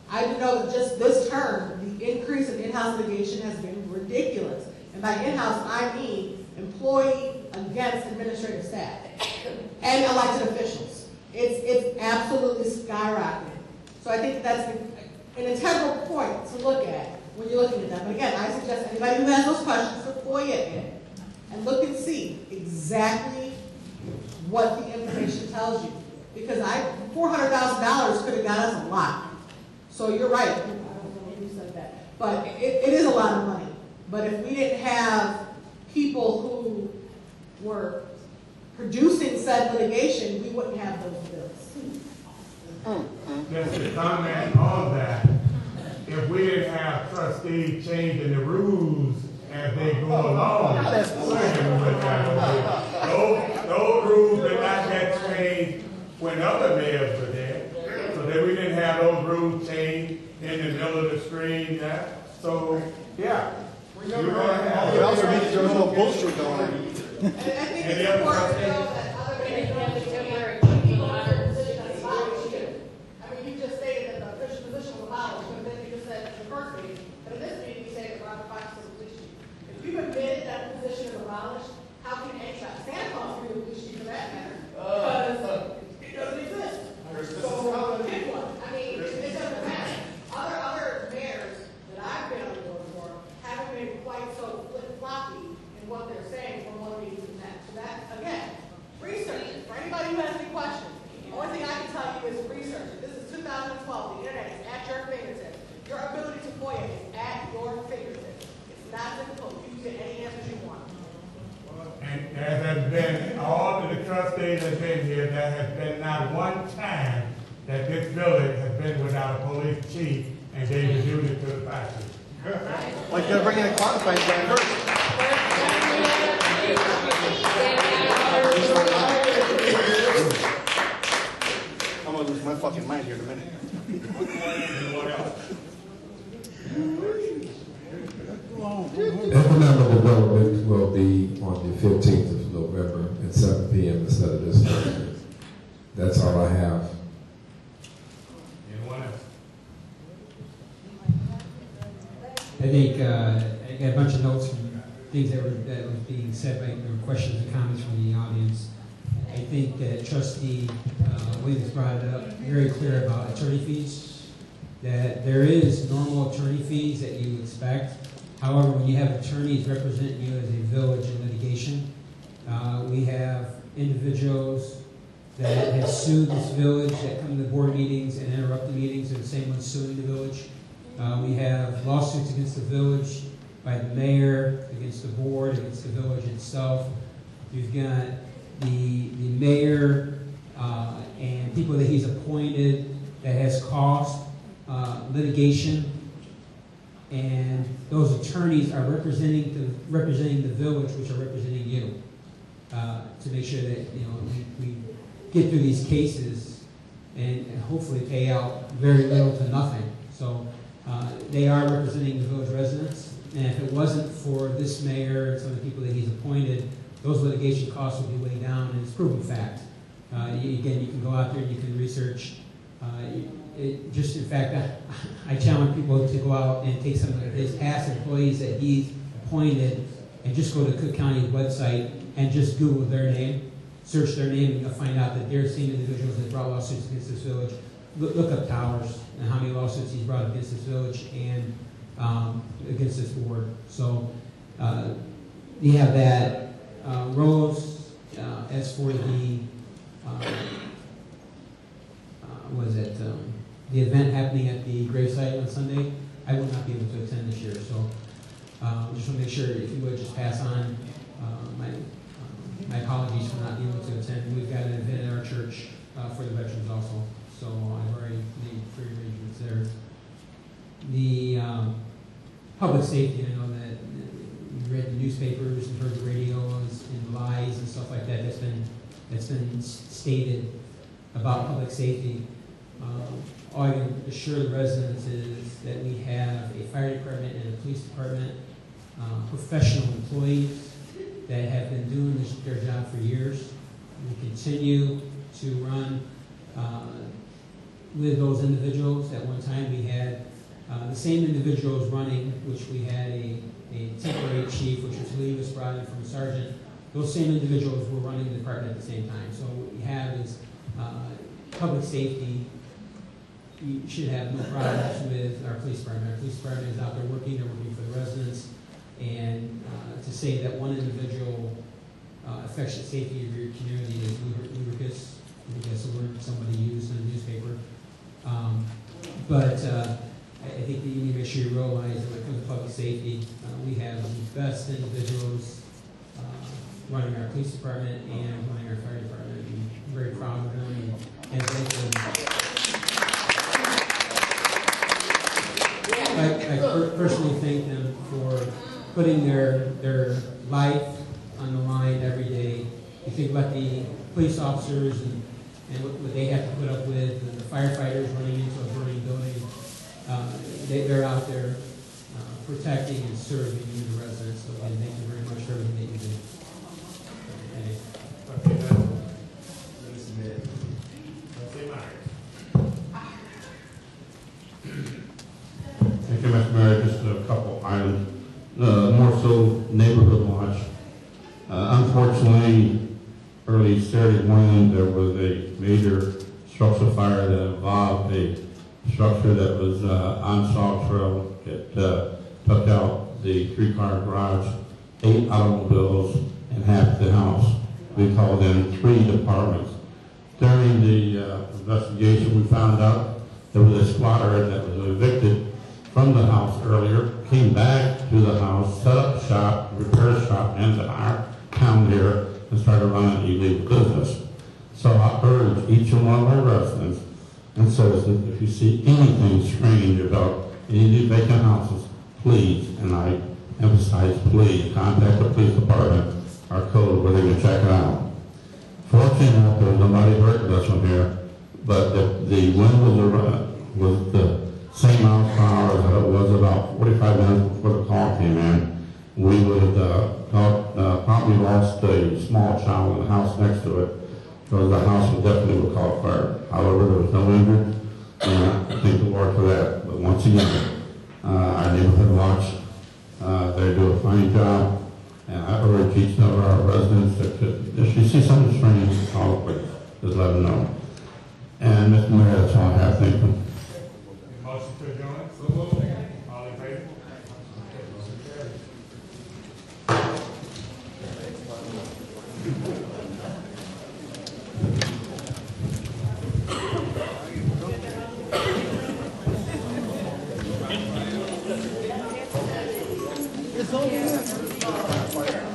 I do know that just this term, the increase in in-house litigation has been ridiculous. And by in-house, I mean employee against administrative staff and elected officials. It's absolutely skyrocketed. So I think that's an integral point to look at when you're looking at that. But again, I suggest anybody who has those questions to FOIA it and look and see exactly what the information tells you. Because $400,000 could have got us a lot. So you're right, I don't know who said that. But it is a lot of money. But if we didn't have people who were producing said litigation, we wouldn't have those bills. Just to comment on that, if we didn't have trustees changing the rules as they go along, those rules did not get changed when other mayors were there, so that we didn't have those rules changed in the middle of the screen. Yeah. So, yeah. We also need to do a little bullshit going on. And I think it's important to know that other mayors don't understand people in their position as abolished here. I mean, you just stated that the official position was abolished, but then you just said in the first meeting, but in this meeting, you say that Robert Fox is the police chief. If you've admitted that the position is abolished, how can anybody, Santa Claus be the police chief for that matter? Because it doesn't exist. So pick one. I mean, it doesn't matter. Other mayors that I've been on the board for haven't been quite so flip-floppy in what they're saying from one meeting to the next. So that, again, research it. For anybody who has any questions, the only thing I can tell you is research it. This is 2012. The internet is at your fingertips. Your ability to FOIA is at your fingertips. It's not difficult. You can get any answers you want. And there has been, all of the trustees that have been here, there has been not one time that this village has been without a police chief and gave the duty to the fire chief. Like they're bringing a qualified guy first. I'm gonna lose my fucking mind here in a minute. Economic development will be on the 15th of November at 7 p.m. instead of this Thursday. That's all I have. Anyone else? I think I got a bunch of notes from things that was being said, by questions and comments from the audience. I think that Trustee Williams brought it up very clear about attorney fees, that there is normal attorney fees that you expect. However, when you have attorneys representing you as a village in litigation, we have individuals that have sued this village that come to the board meetings and interrupt the meetings. They're the same ones suing the village. We have lawsuits against the village by the mayor, against the board, against the village itself. You've got the mayor and people that he's appointed that has caused litigation, and those attorneys are representing the village, which are representing you, to make sure that we get through these cases and hopefully pay out very little to nothing. So they are representing the village residents, and if it wasn't for this mayor and some of the people that he's appointed, those litigation costs would be way down, and it's proven fact. Again, you can go out there and you can research. In fact, I challenge people to go out and take some of his past employees that he's appointed and just go to Cook County's website and just Google their name, search their name, and you'll find out that they're the same individuals that brought lawsuits against this village. Look up Towers and how many lawsuits he's brought against this village and against this board. So you have that. Rose, as for the the event happening at the gravesite on Sunday, I will not be able to attend this year. So just want to make sure, if you would just pass on my apologies for not being able to attend. We've got an event at our church for the veterans also, so I've already made pre-arrangements there. The public safety, I know that you read the newspapers and heard the radios and lies and stuff like that. That's been stated about public safety. All I can assure the residents is that we have a fire department and a police department, professional employees that have been doing their job for years. We continue to run with those individuals. At one time we had the same individuals running, which we had a temporary chief, which was Lee, was brought in from a sergeant. Those same individuals were running the department at the same time. So what we have is public safety. You should have no problems with our police department. Our police department is out there working. They're working for the residents. And to say that one individual affects the safety of your community is ludicrous. I think that's a word somebody used in the newspaper. But I think that you need to make sure you realize that when it comes to public safety, we have the best individuals running our police department and running our fire department. I'm very proud of them and thank them. I personally thank them for putting their life on the line every day. You think about the police officers and and what they have to put up with, and the firefighters running into a burning building. They're out there protecting and serving you, the residents. So again, thank you very much for everything that you do. Thank you, Mr. Mayor. Just a couple items. More so neighborhood watch. Unfortunately, early Saturday morning, there was a major structure fire that involved a structure that was on Sauk Trail. It took out the 3-car garage, 8 automobiles, and half the house. We called in 3 departments. During the investigation, we found out there was a squatter that was evicted from the house earlier, came back to the house, set up shop, repair shop, into our town here, and started running illegal business. So I urge each and one of our residents and citizens, if you see anything strange about any of these vacant houses, please, and I emphasize please, contact the police department, our code, where they can check it out. Fortunately enough, there was nobody hurt in this one here, but the wind was the same amount per hour as it was about 45 minutes before the call came in. We would have probably lost a small child in the house next to it, because the house would definitely caught fire. However, there was no injured, and I thank the Lord for that. But once again, our neighborhood watch, they do a fine job, and I urge each of our residents that if you see something strange, call the police. Just let them know. And Mr. Mayor, that's all I have. Thank you. Motion to adjourn. So moved. All in favor? It's over.